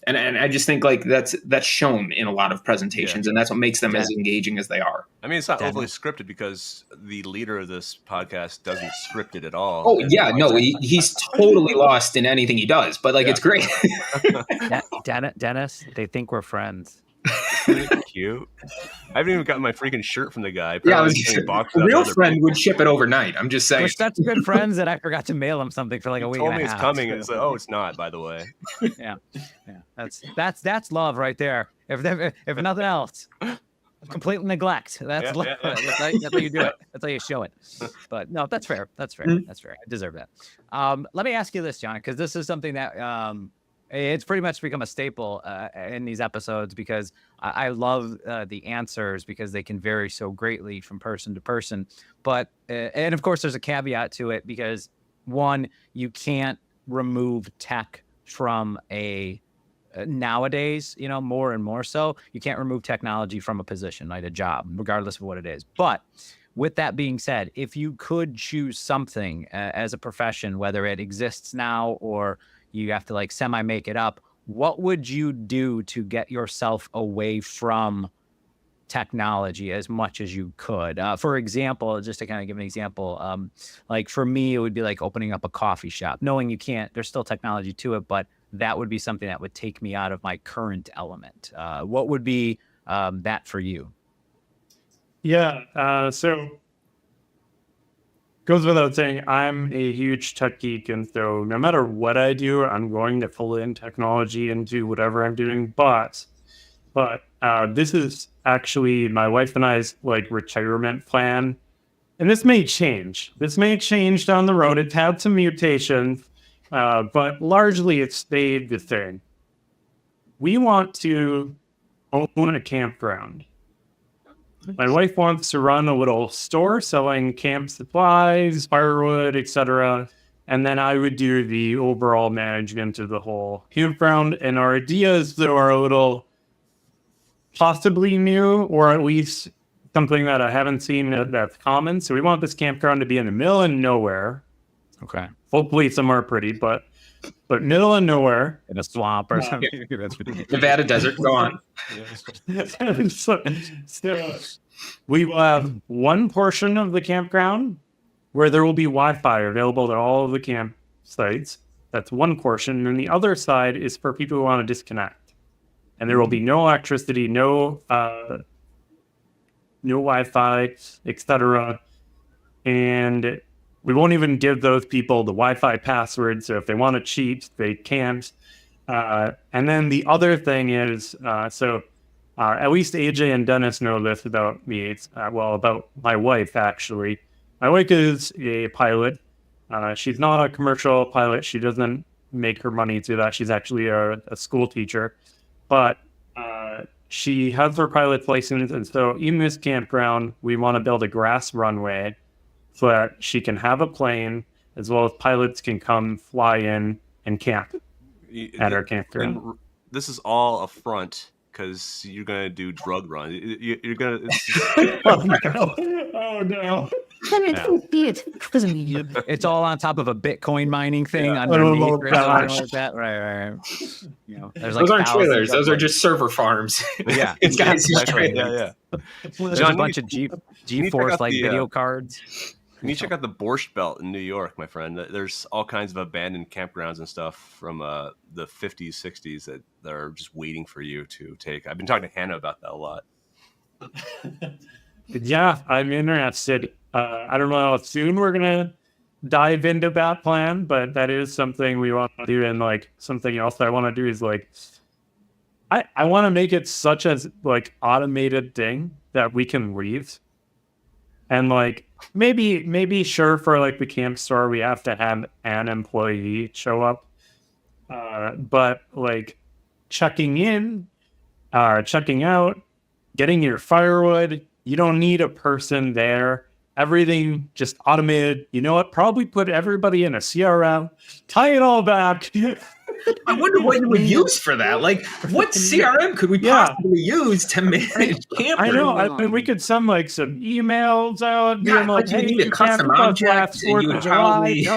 And I just think like that's shown in a lot of presentations and that's what makes them as engaging as they are. I mean, it's not overly scripted because the leader of this podcast doesn't script it at all. Oh yeah, no, he's totally lost in anything he does, but like it's great. Dennis, they think we're friends. Isn't it cute? I haven't even gotten my freaking shirt from the guy. A real friend would ship it overnight. I'm just saying. We're such good friends that I forgot to mail him something for like a week. Told me it's coming, and it's like, oh, it's not. By the way. Yeah. That's love right there. If nothing else, complete neglect. That's love. That's how you do it. That's how you show it. But no, that's fair. That's fair. That's fair. I deserve that. Let me ask you this, John, because this is something that it's pretty much become a staple in these episodes because I love the answers because they can vary so greatly from person to person. But and of course, there's a caveat to it because one, you can't remove tech from a nowadays, more and more so, you can't remove technology from a position, like a job, regardless of what it is. But with that being said, if you could choose something as a profession, whether it exists now or you have to like semi make it up, what would you do to get yourself away from technology as much as you could? For example, just to kind of give an example, like for me, it would be like opening up a coffee shop, knowing you can't, there's still technology to it, but that would be something that would take me out of my current element. What would be that for you? Yeah, so goes without saying, I'm a huge tech geek, and so no matter what I do, I'm going to pull in technology into whatever I'm doing. But this is actually my wife and I's like retirement plan, and this may change. This may change down the road. It's had some mutations, but largely it stayed the same. We want to own a campground. My wife wants to run a little store selling camp supplies, firewood, etc. And then I would do the overall management of the whole campground. And our ideas, though, are a little possibly new, or at least something that I haven't seen that's common. So we want this campground to be in the middle of nowhere. Okay. Hopefully somewhere pretty, but middle of nowhere. In a swamp or something. That's ridiculous. Nevada desert. Go on. so we will have one portion of the campground where there will be Wi-Fi available to all of the campsites. That's one portion. And the other side is for people who want to disconnect. And there will be no electricity, no Wi-Fi, etc. And we won't even give those people the Wi-Fi password. So if they want to cheat, they can't. And then the other thing is, at least AJ and Dennis know this about me. It's, about my wife, actually. My wife is a pilot. She's not a commercial pilot. She doesn't make her money through that. She's actually a school teacher. But she has her pilot's license. And so in this campground, we want to build a grass runway so that she can have a plane, as well as pilots can come fly in and camp at our campground. This is all a front because you're going to do drug run. You're going to... Oh, no. It's all on top of a Bitcoin mining thing underneath or something like that. Right. There's like those aren't trailers. Those are just server farms. Yeah. It's guys who's Yeah. There's a bunch of GeForce like video cards. Can you check out the Borscht Belt in New York, my friend? There's all kinds of abandoned campgrounds and stuff from the 50s, 60s that are just waiting for you to take. I've been talking to Hannah about that a lot. Yeah, I'm interested. I don't know how soon we're going to dive into that plan, but that is something we want to do. And like something else that I want to do is like, I want to make it such as like automated thing that we can leave. And like maybe sure for like the camp store we have to have an employee show up, but like checking in, checking out, getting your firewood, you don't need a person there. Everything just automated. You know what? Probably put everybody in a CRM, tie it all back. I wonder what you would use for that. Like, what CRM could we possibly use to manage campers? I know. I mean, we could send like some emails out. Yeah, being like, you need a custom object, and you would probably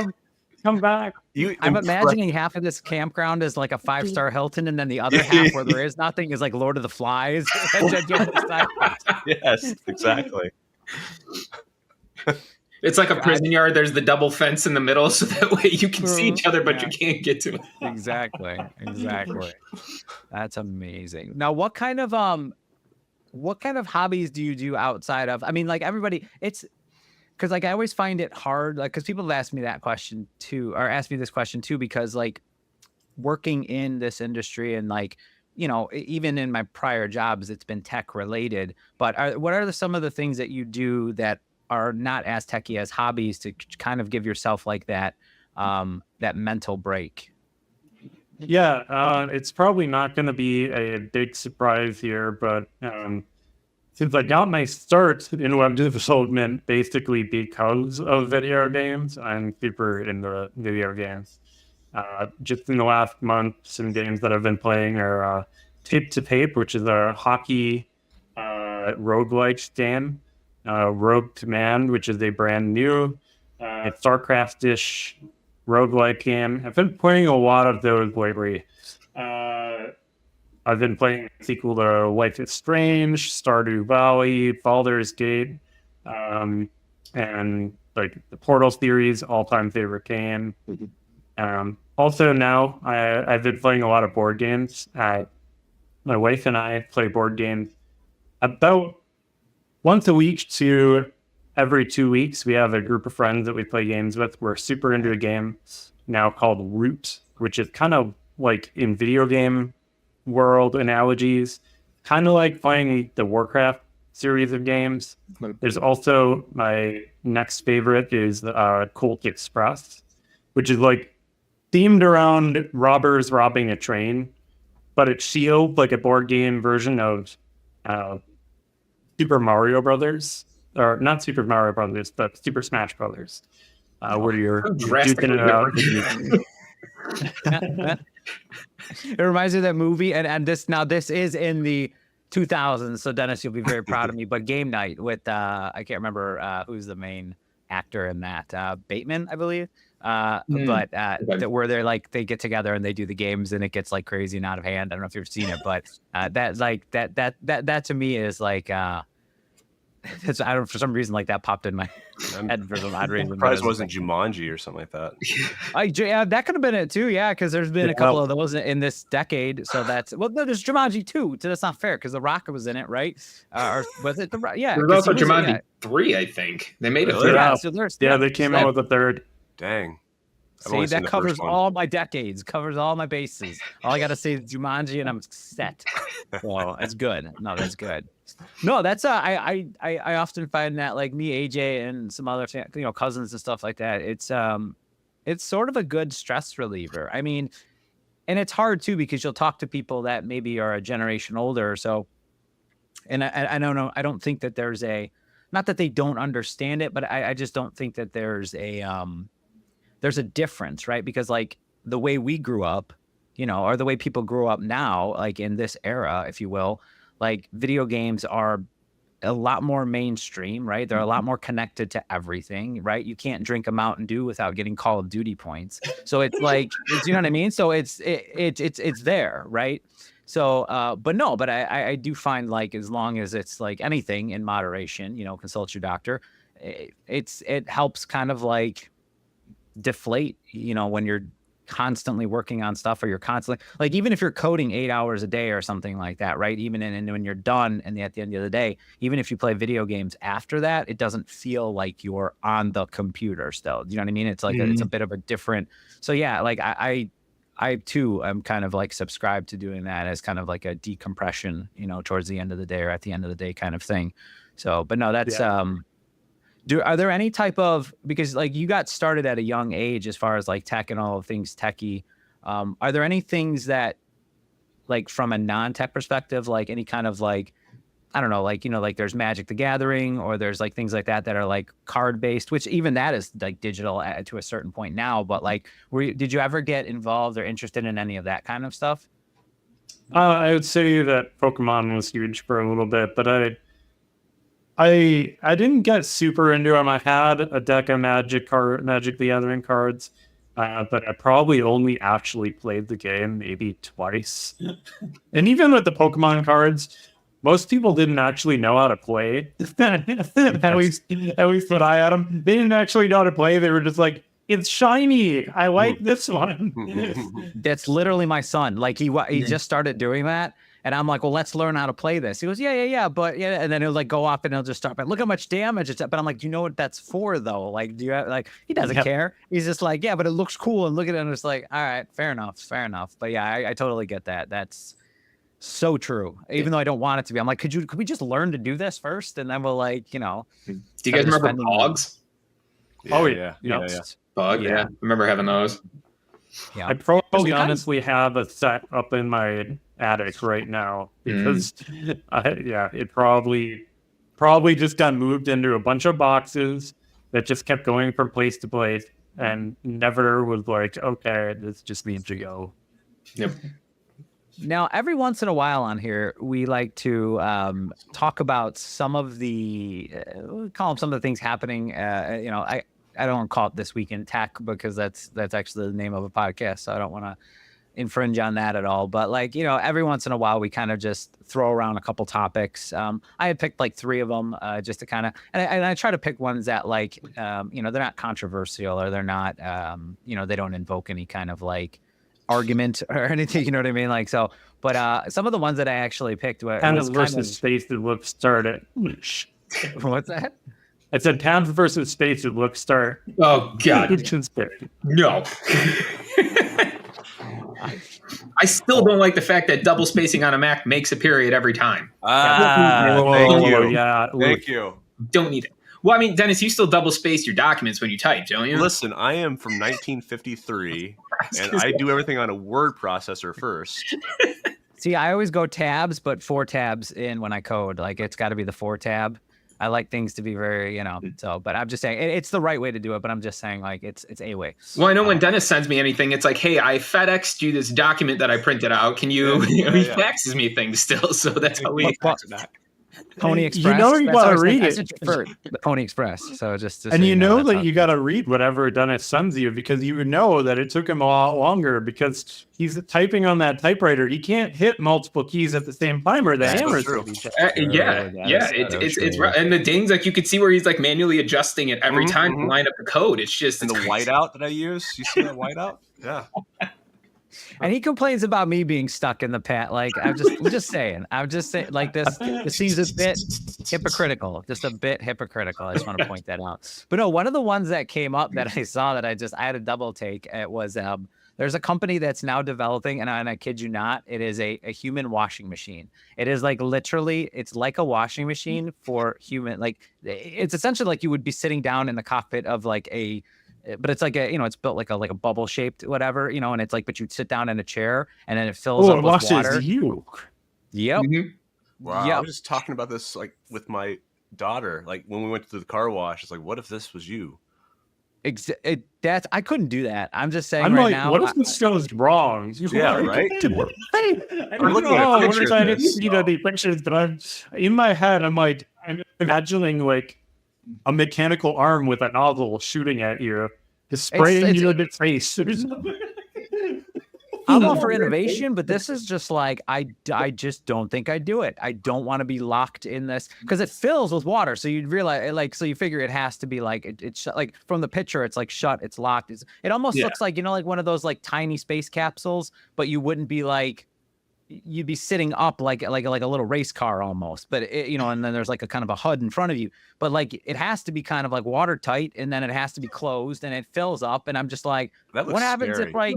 come back. I'm imagining half of this campground is like a 5-star Hilton, and then the other half where there is nothing is like Lord of the Flies. Yes, exactly. It's like a prison yard. There's the double fence in the middle, so that way you can see each other, but you can't get to it. Exactly. That's amazing. Now, what kind of hobbies do you do outside of? I mean, like everybody, it's because like I always find it hard, like because people ask me that question too, or ask me this question too, because like working in this industry and like even in my prior jobs, it's been tech related. But what are some of the things that you do that are not as techy as hobbies to kind of give yourself like that mental break? Yeah, it's probably not going to be a big surprise here, but since I got my start in web development basically because of video games, I'm super into video games. Just in the last month, some games that I've been playing are Tape to Tape, which is a hockey roguelike game. Rogue Command, which is a brand new StarCraft-ish roguelike game. I've been playing a lot of those lately. I've been playing a sequel to Life is Strange, Stardew Valley, Baldur's Gate, and like the Portal series, all-time favorite game. Also now, I've been playing a lot of board games. My wife and I play board games about once a week to every 2 weeks. We have a group of friends that we play games with. We're super into a game now called Root, which is kind of like in video game world analogies, kind of like playing the Warcraft series of games. There's also my next favorite is Colt Express, which is like themed around robbers robbing a train, but it's sealed like a board game version of Super Mario Brothers, or not Super Mario Brothers, but Super Smash Brothers, where you're duking it out. It reminds me of that movie, and this is in the 2000s, so Dennis, you'll be very proud of me. But Game Night with I can't remember who's the main actor in that, Bateman, I believe. Where they're like they get together and they do the games and it gets like crazy and out of hand. I don't know if you've seen it, but that to me is like it's, I don't, for some reason like that popped in my head for some odd reason. Surprised it wasn't Jumanji or something like that. Yeah, that could have been it too. Yeah, because there's been a couple of those in this decade. So that's no, there's Jumanji 2. So that's not fair because The Rock was in it, right? Or was it the yeah? There's also Jumanji 3, I think. They made it. Yeah, they came out with a third. Dang. See, that covers all my decades, covers all my bases. All I got to say is Jumanji and I'm set. Well, that's good. No, that's good. No, that's I often find that like me, AJ, and some other cousins and stuff like that. It's sort of a good stress reliever. I mean, and it's hard too because you'll talk to people that maybe are a generation older or so. And I don't know. I don't think that there's not that they don't understand it, but I just don't think that there's a difference, right? Because like the way we grew up, or the way people grew up now, like in this era, if you will, like video games are a lot more mainstream, right? They're a lot more connected to everything, right? You can't drink a Mountain Dew without getting Call of Duty points. So it's like, you know what I mean? So it's there, right? So, but I do find like, as long as it's like anything in moderation, consult your doctor, it helps kind of like deflate, when you're constantly working on stuff, or you're constantly like, even if you're coding 8 hours a day or something like that, right? Even when you're done and at the end of the day, even if you play video games after that, it doesn't feel like you're on the computer still. You know what I mean? It's like it's a bit of a different. So yeah, like I too am kind of like subscribed to doing that as kind of like a decompression, towards the end of the day or at the end of the day kind of thing. So, but no, that's are there any type of, because like you got started at a young age as far as like tech and all things techie, are there any things that like from a non-tech perspective, like any kind of like, I don't know, like, like there's Magic the Gathering, or there's like things like that are like card based, which even that is like digital to a certain point now, but like, did you ever get involved or interested in any of that kind of stuff? I would say that Pokemon was huge for a little bit, but I didn't get super into them. I had a deck of Magic the Gathering cards, but I probably only actually played the game maybe twice. And even with the Pokemon cards, most people didn't actually know how to play. at least what I had them. They didn't actually know how to play. They were just like, it's shiny. I like this one. That's literally my son. Like he just started doing that. And I'm like, well, let's learn how to play this. He goes, yeah. But yeah. And then he'll like go off and he'll just start, but look how much damage it's at. But I'm like, do you know what that's for though? Like, do you have, like, he doesn't care. He's just like, yeah, but it looks cool. And look at it. And it's like, all right, fair enough. But yeah, I totally get that. That's so true. Even though I don't want it to be, I'm like, could we just learn to do this first? And then we'll like, Do you guys remember Pogs? Yeah. Pog, yeah. I remember having those. Yeah. I probably honestly have a set up in my attic right now because it probably just got moved into a bunch of boxes that just kept going from place to place, and never was like, okay, this just needs to go. Yep. Now, every once in a while on here, we like to talk about some of the, call them some of the things happening. I don't want to call it This Week in Tech because that's actually the name of a podcast, so I don't want to infringe on that at all. But every once in a while, we kind of just throw around a couple topics. I had picked like 3 of them just to kind of, and I try to pick ones that they're not controversial or they're not, they don't invoke any kind of like argument or anything, you know what I mean? But some of the ones that I actually picked were Towns versus states that look started. What's that? I said towns versus states that look start. Oh God, no. I still don't like the fact that double spacing on a Mac makes a period every time. Thank you. Yeah, Thank you. Don't need it. Well, I mean, Dennis, you still double space your documents when you type, don't you? Listen, I am from 1953, and I do everything on a word processor first. See, I always go tabs, but 4 tabs in when I code. Like, it's got to be the 4 tab. I like things to be very, but I'm just saying it's the right way to do it. But I'm just saying, like, it's a way. Well, I know when Dennis sends me anything, it's like, hey, I FedExed you this document that I printed out. Can you? He faxes me things still, so that's how we. Pony Express. You know you gotta read it. The Pony Express. So just and you know that you gotta read whatever Dennis sends you because you know that it took him a lot longer because he's typing on that typewriter. He can't hit multiple keys at the same time or the hammers. It's right. And the dings, like you could see where he's like manually adjusting it every time to line up the code. It's just and the whiteout that I use. You see that whiteout? Yeah. And he complains about me being stuck in the past. Like I'm just saying, like this seems a bit hypocritical, just a bit hypocritical. I just want to point that out. But no, one of the ones that came up that I saw that I had a double take. It was there's a company that's now developing, and I kid you not, it is a human washing machine. It is like literally, it's like a washing machine for human. Like it's essentially like you would be sitting down in the cockpit of like but it's like it's built like a bubble shaped whatever, and it's like, but you'd sit down in a chair and then it fills up with water. You. Yep. Mm-hmm. Wow. Yep. I was just talking about this like with my daughter, like when we went to the car wash. It's like, what if this was you? I couldn't do that. I'm just saying I'm right like, now. what if this goes wrong? Yeah, right. I don't know. What if I didn't see the pictures, but I'm in my head. I'm imagining like a mechanical arm with a nozzle shooting at you, just spraying you in the face. I'm all for innovation, but this is just like I just don't think I'd do it. I don't want to be locked in this because it fills with water. So you'd realize, so you figure it has to be like it's like from the picture, it's like shut, it's locked. It almost looks like like one of those like tiny space capsules, but you wouldn't be like. You'd be sitting up like a little race car almost, but and then there's like a kind of a HUD in front of you, but like it has to be kind of like watertight, and then it has to be closed, and it fills up, and I'm just like, what happens if like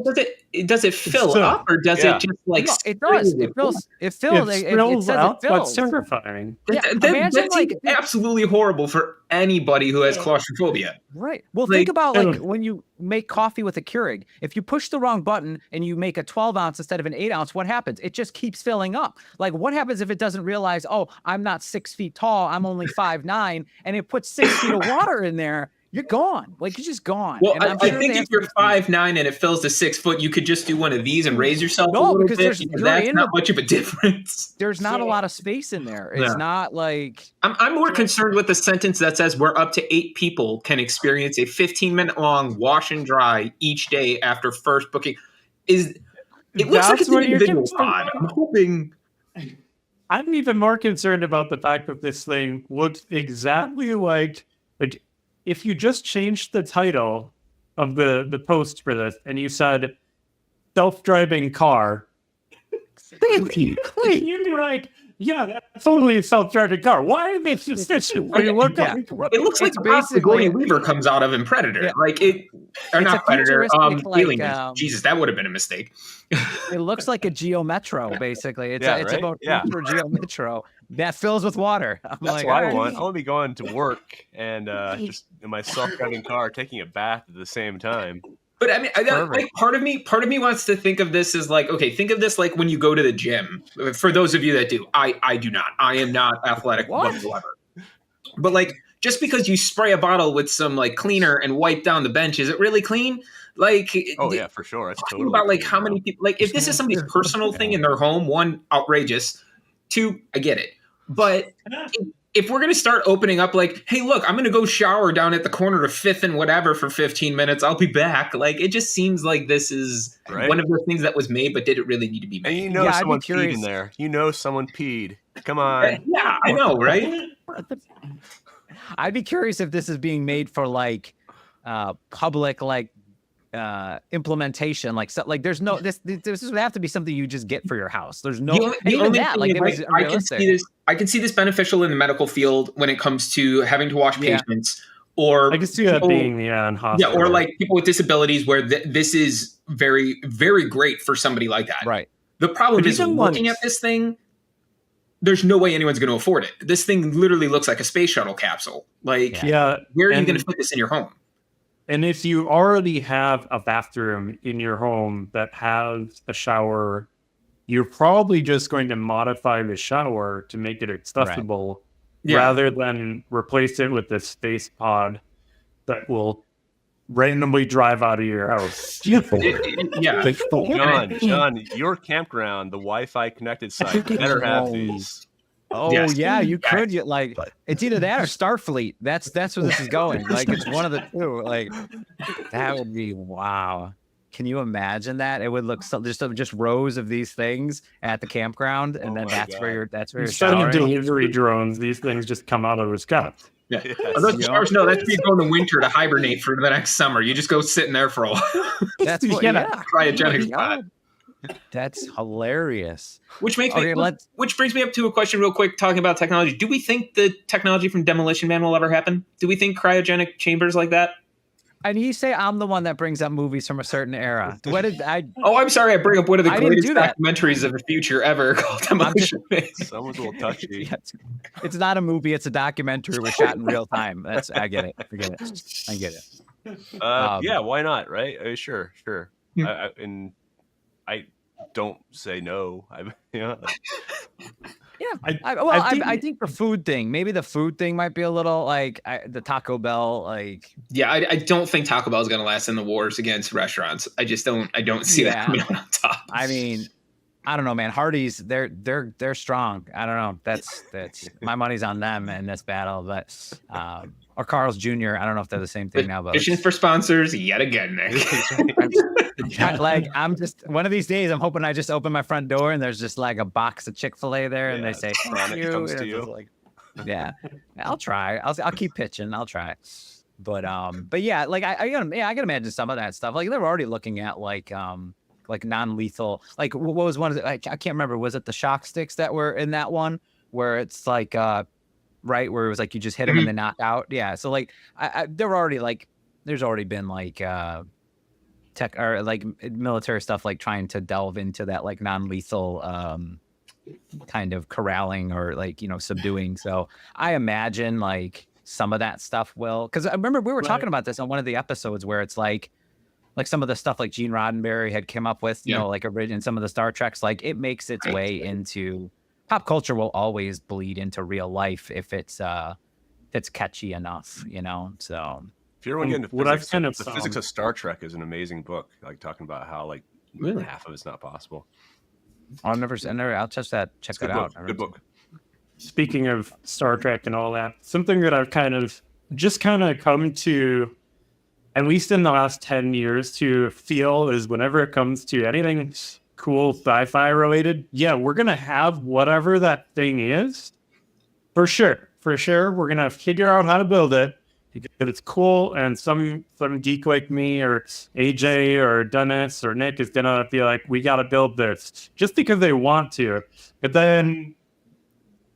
does it fill up or does it just like it does it fills it fills out? That's terrifying. That's absolutely horrible for anybody who has claustrophobia. Right. Well, think about like when you make coffee with a Keurig. If you push the wrong button and you make a 12 ounce instead of an 8 ounce, what happens? It just keeps filling up. Like, what happens if it doesn't realize, oh, I'm not 6 feet tall, I'm only 5'9", and it puts 6 feet of water in there? You're gone. Like, you're just gone. Well, I think if you're 5'9" and it fills to 6 foot, you could just do one of these and raise yourself a little bit. That's not much of a difference. There's not a lot of space in there. It's not like... I'm more concerned with the sentence that says where up to 8 people can experience a 15-minute long wash and dry each day after first booking. It looks like it's an individual pod. I'm hoping... I'm even more concerned about the fact that this thing looks exactly like if you just changed the title of the post for this and you said self-driving car, you're like, yeah, that's totally a self-driving car. Why are they just it looks like basically Weaver comes out of in Predator. Yeah. Like it or not Predator, Jesus, that would have been a mistake. It looks like a Geo Metro, basically. It's about for Geo Metro that fills with water. That's what I want. I want to be going to work and just in my self-driving car taking a bath at the same time. But I mean, like part of me wants to think of this as like, okay, think of this like when you go to the gym. For those of you that do, I do not. I am not athletic whatsoever. But like, just because you spray a bottle with some like cleaner and wipe down the bench, is it really clean? Like, Oh yeah, for sure. It's talking totally about like clean how now. many people, like if this is somebody's personal thing in their home, one, outrageous, two, I get it. But if we're going to start opening up like, hey, look, I'm going to go shower down at the corner of 5th and whatever for 15 minutes. I'll be back. Like, it just seems like this is one of those things that was made, but did it really need to be made? And you know Yeah, I'd be someone peed curious. in there. You know someone peed. Come on. Yeah, I know, right? I'd be curious if this is being made for like public like implementation, like so, like there's no this would have to be something you just get for your house. There's no The even only that thing like is, it was I can see this beneficial in the medical field when it comes to having to watch patients, or I can see that people- being in hospital. yeah, or like people with disabilities where this is very, very great for somebody like that. right. The problem But is even looking once- at this thing, there's no way anyone's going to afford it. This thing literally looks like a space shuttle capsule. Like, Yeah, where are you and- going to fit this in your home? And if you already have a bathroom in your home that has a shower, you're probably just going to modify the shower to make it accessible Yeah. rather than replace it with this space pod that will randomly drive out of your house. Yeah. John, your campground, the Wi-Fi connected site, better have these. Oh Yes. yeah, you could like it's either that or Starfleet. That's where this is going. Like it's one of the two. Like that would be wow. Can you imagine that? It would look so just rows of these things at the campground, and then that's where you're Instead of showering. delivery drones, these things just come out of the sky. Yeah. Yes. Those showers, no, that's where you go in the winter to hibernate for the next summer. You just go sitting there for a while. That's what, Yeah. yeah. Cryogenic Oh my spot. God. That's hilarious. Which makes Okay, which brings me up to a question real quick, talking about technology. Do we think the technology from Demolition Man will ever happen? Do we think cryogenic chambers like that? And you say I'm the one that brings up movies from a certain era. What did I? Oh, I'm sorry. I bring up one of the I didn't greatest do that. documentaries of the future ever called Demolition Man. Someone's a little touchy. Yeah, it's not a movie. It's a documentary. We're shot in real time. I get it. Forget it. I get it. Yeah, why not? Right? Sure. Yeah. I don't say no. Yeah. Yeah. I I think the food thing. Maybe the food thing might be a little like the Taco Bell. Like Yeah, I don't think Taco Bell is going to last in the wars against restaurants. I just don't. I don't see that coming out on top. I mean, I don't know, man. Hardee's, they're strong. I don't know. That's my money's on them in this battle. But or Carl's Jr. I don't know if they're the same thing now. But Fishing for sponsors yet again, Nick. like I'm just one of these days. I'm hoping I just open my front door and there's just like a box of Chick-fil-A there, and they say Sonic "Thank you." comes And to it's you. just like, yeah, I'll try. I'll keep pitching. I'll try. But yeah, like I can imagine some of that stuff. Like they're already looking at like non-lethal. Like what was one of the? I can't remember. Was it the shock sticks that were in that one where it's like right where it was like you just hit them and they knock out? Yeah. So like they're already like there's already been like tech or like military stuff like trying to delve into that like non-lethal kind of corralling or like subduing. So I imagine like some of that stuff will, because I remember we were talking about this on one of the episodes where it's like some of the stuff like Gene Roddenberry had come up with, you know, like in some of the Star Treks, like it makes its way into pop culture. Will always bleed into real life if it's catchy enough, so. If you're getting into What I've physics, kind of the found- physics of Star Trek is an amazing book, like talking about how like Really? half of it's not possible. I'll check that It's a good out. book. Good book. Speaking of Star Trek and all that, something that I've kind of come to, at least in the last 10 years, to feel is whenever it comes to anything cool sci-fi related, yeah, we're going to have whatever that thing is. For sure. We're going to figure out how to build it because it's cool, and some geek like me or AJ or Dennis or Nick is going to be like, we got to build this just because they want to. But then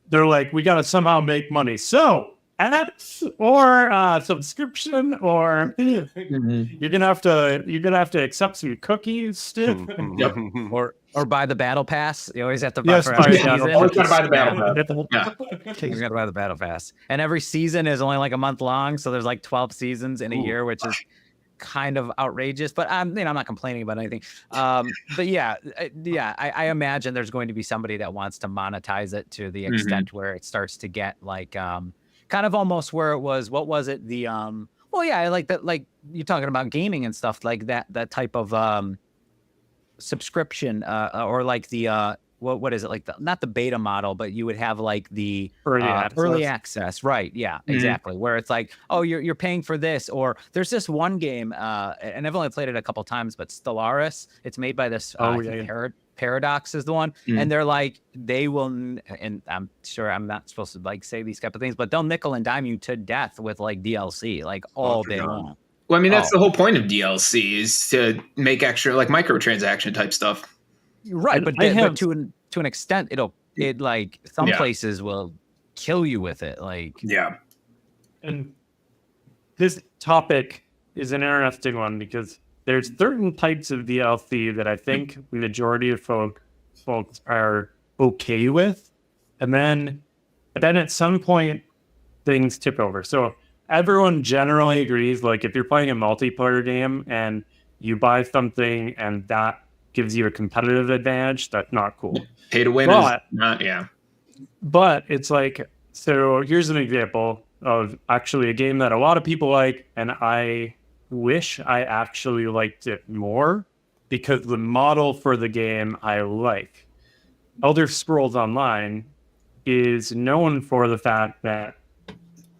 they're like, we got to somehow make money. So ads or subscription, or you're gonna have to accept some cookies. Or buy the battle pass. You always have to buy Yes, for buy every the season. battle Always gotta buy the battle pass. You gotta buy the battle pass. And every season is only like a month long, so there's like 12 seasons in a year, which is kind of outrageous. But I'm not complaining about anything. But yeah, I imagine there's going to be somebody that wants to monetize it to the extent where it starts to get like kind of almost where it was. What was it? The well, yeah, I like that. Like you're talking about gaming and stuff like that. That type of subscription, or like the what is it, like not the beta model, but you would have like the early access, right? Yeah, exactly. Where it's like, oh, you're paying for this, or there's this one game, and I've only played it a couple times, but Stellaris. It's made by this Paradox is the one, and they're like, they will, and I'm sure I'm not supposed to like say these type of things, but they'll nickel and dime you to death with like DLC, like all day long. Well, I mean, that's the whole point of DLC, is to make extra like microtransaction type stuff. Right, but to an extent, it like some places will kill you with it. Like and this topic is an interesting one because there's certain types of DLC that I think the majority of folks are okay with, but then at some point things tip over. So everyone generally agrees, like if you're playing a multiplayer game and you buy something and that gives you a competitive advantage, that's not cool. Pay to win is not, But it's like, so here's an example of actually a game that a lot of people like, and I wish I actually liked it more because the model for the game I like. Elder Scrolls Online is known for the fact that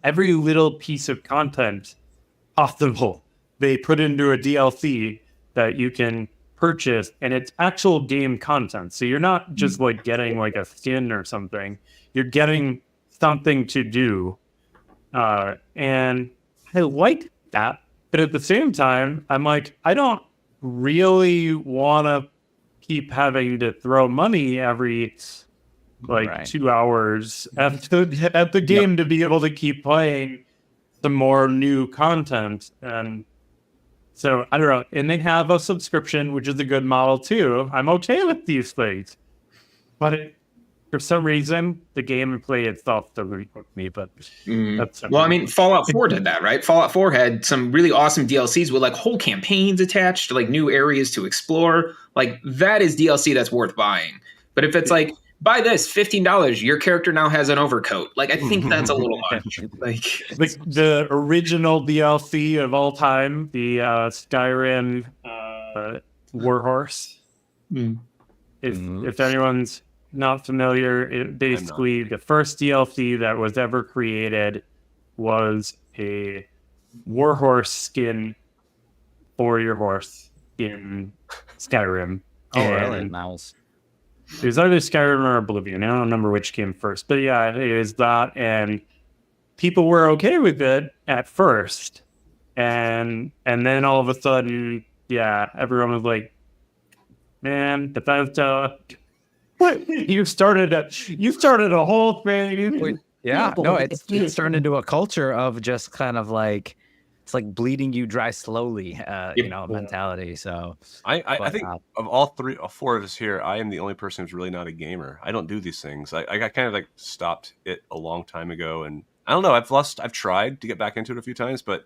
every little piece of content possible they put into a DLC that you can purchase, and it's actual game content. So you're not just like getting like a skin or something, you're getting something to do. And I like that. But at the same time, I'm like, I don't really want to keep having to throw money every 2 hours at the game to be able to keep playing the more new content. And so I don't know. And they have a subscription, which is a good model too. I'm okay with these things. But for some reason, the gameplay itself doesn't hook me. But that's well, I mean, Fallout 4 did that, right? Fallout 4 had some really awesome DLCs with like whole campaigns attached to like new areas to explore. Like that is DLC that's worth buying. But if it's like, buy this, $15, your character now has an overcoat. Like, I think that's a little much. Like the original DLC of all time, the Skyrim Warhorse. If anyone's not familiar, basically the first DLC that was ever created was a Warhorse skin for your horse in Skyrim. Oh, really? Mouse. It was either Skyrim or Oblivion. I don't remember which came first. But yeah, it was that. And people were okay with it at first. And then all of a sudden, everyone was like, man, Bethesda, what? You started a whole thing. Yeah, no, it's turned into a culture of just kind of like, it's like bleeding you dry slowly, mentality. So I think of all four of us here, I am the only person who's really not a gamer. I don't do these things. I kind of like stopped it a long time ago, and I don't know. I've tried to get back into it a few times, but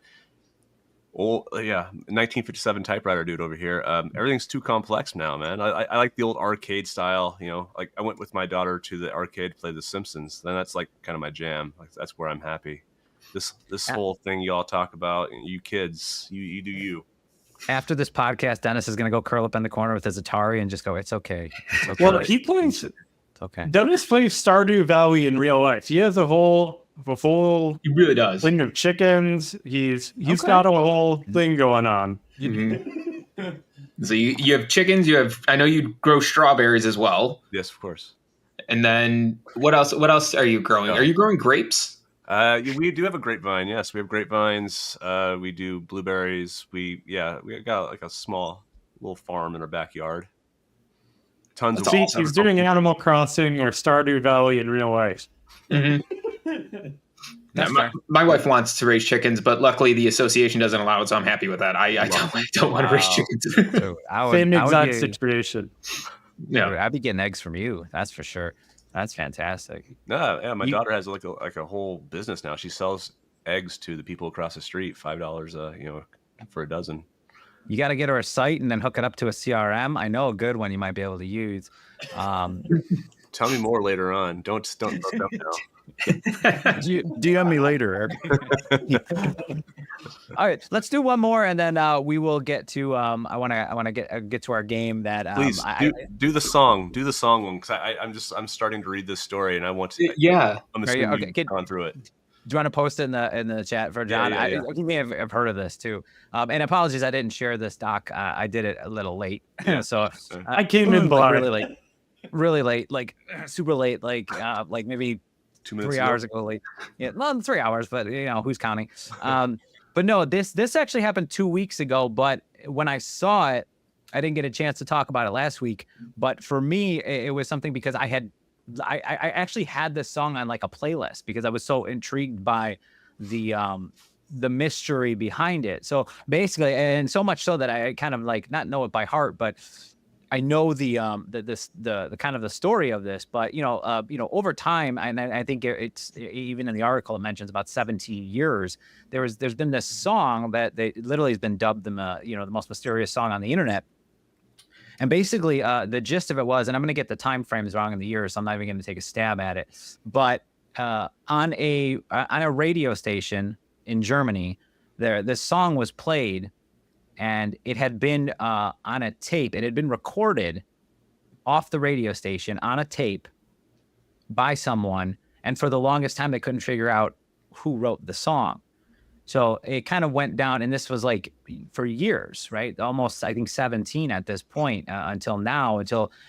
1957 typewriter dude over here. Everything's too complex now, man. I like the old arcade style. Like I went with my daughter to the arcade to play The Simpsons. Then that's like kind of my jam. Like that's where I'm happy. This whole thing you all talk about, you kids, you do you. After this podcast, Dennis is going to go curl up in the corner with his Atari and just go, it's okay. It's okay. Well, he plays. It's okay. Dennis plays Stardew Valley in real life. He has a full. He really does. Thing of chickens. He's got a whole thing going on. So you have chickens. I know you grow strawberries as well. Yes, of course. And then what else? What else are you growing? Are you growing grapes? We do have a grapevine. Yes, we have grapevines. We do blueberries. We got like a small little farm in our backyard. Tons of. He's doing Animal Crossing or Stardew Valley in real life. My wife wants to raise chickens, but luckily the association doesn't allow it, so I'm happy with that. I don't want to raise chickens. So Same exact situation. Yeah, I'd be getting eggs from you. That's for sure. That's fantastic. No, yeah, my daughter has like a whole business now. She sells eggs to the people across the street, $5 for a dozen. You got to get her a site and then hook it up to a CRM. I know a good one you might be able to use. Tell me more later on. Don't now. DM me later, Eric. All right, let's do one more, and then we will get to. I want to get to our game. That Please do the song one, because I'm starting to read this story, and I want to. Yeah, I'm assuming you've gone through it. Do you want to post it in the chat for John? Yeah. You may have heard of this too. And apologies, I didn't share this doc. I did it a little late, so I came in blind. really late, like super late, like maybe 2 minutes 3 hours ago late. Yeah, not 3 hours, but who's counting? But no, this actually happened 2 weeks ago. But when I saw it, I didn't get a chance to talk about it last week. But for me, it was something because I actually had this song on like a playlist because I was so intrigued by the mystery behind it. So basically, and so much so that I kind of like not know it by heart, but I know the kind of the story of this. But over time, and I think it's even in the article it mentions about 17 years. There's been this song that they literally has been dubbed the most mysterious song on the internet. And basically, the gist of it was, and I'm going to get the time frames wrong in the years, so I'm not even going to take a stab at it. But on a radio station in Germany, this song was played, and it had been on a tape. It had been recorded off the radio station on a tape by someone, and for the longest time, they couldn't figure out who wrote the song. So it kind of went down, and this was like for years, right? Almost, I think, 17 at this point until now.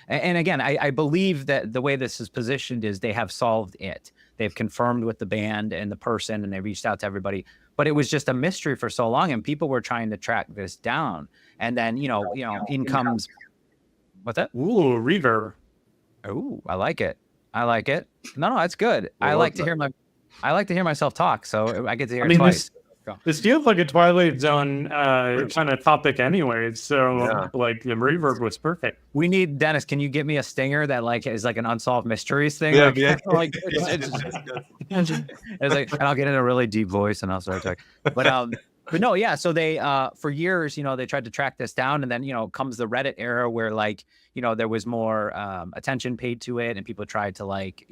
And again, I believe that the way this is positioned is they have solved it. They've confirmed with the band and the person, and they reached out to everybody. But it was just a mystery for so long, and people were trying to track this down. And then, in comes, what's that? Ooh, reverb. Ooh, I like it. No, that's good. I like to hear myself talk, so I get to hear it twice. This feels like a Twilight Zone kind of topic anyways, so like the reverb was perfect. We need, Dennis, can you get me a stinger that like is like an unsolved mysteries thing? Yeah, it's like, and I'll get in a really deep voice and I'll start talking. But no, yeah. So they for years, they tried to track this down, and then comes the Reddit era where like there was more attention paid to it, and people tried to like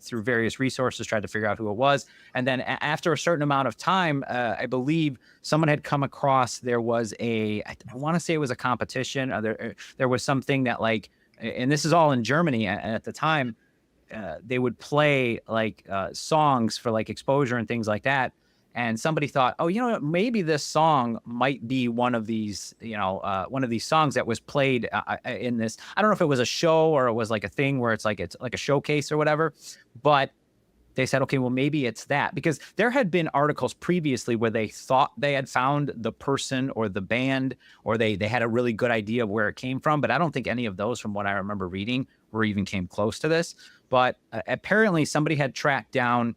through various resources tried to figure out who it was. And then after a certain amount of time, I believe someone had come across, there was I want to say it was a competition. There was something that like, and this is all in Germany at the time, they would play like songs for like exposure and things like that. And somebody thought, oh, maybe this song might be one of these, one of these songs that was played in this. I don't know if it was a show or it was like a thing where it's like a showcase or whatever. But they said, okay, well, maybe it's that, because there had been articles previously where they thought they had found the person or the band, or they had a really good idea of where it came from. But I don't think any of those, from what I remember reading, even came close to this. But apparently somebody had tracked down.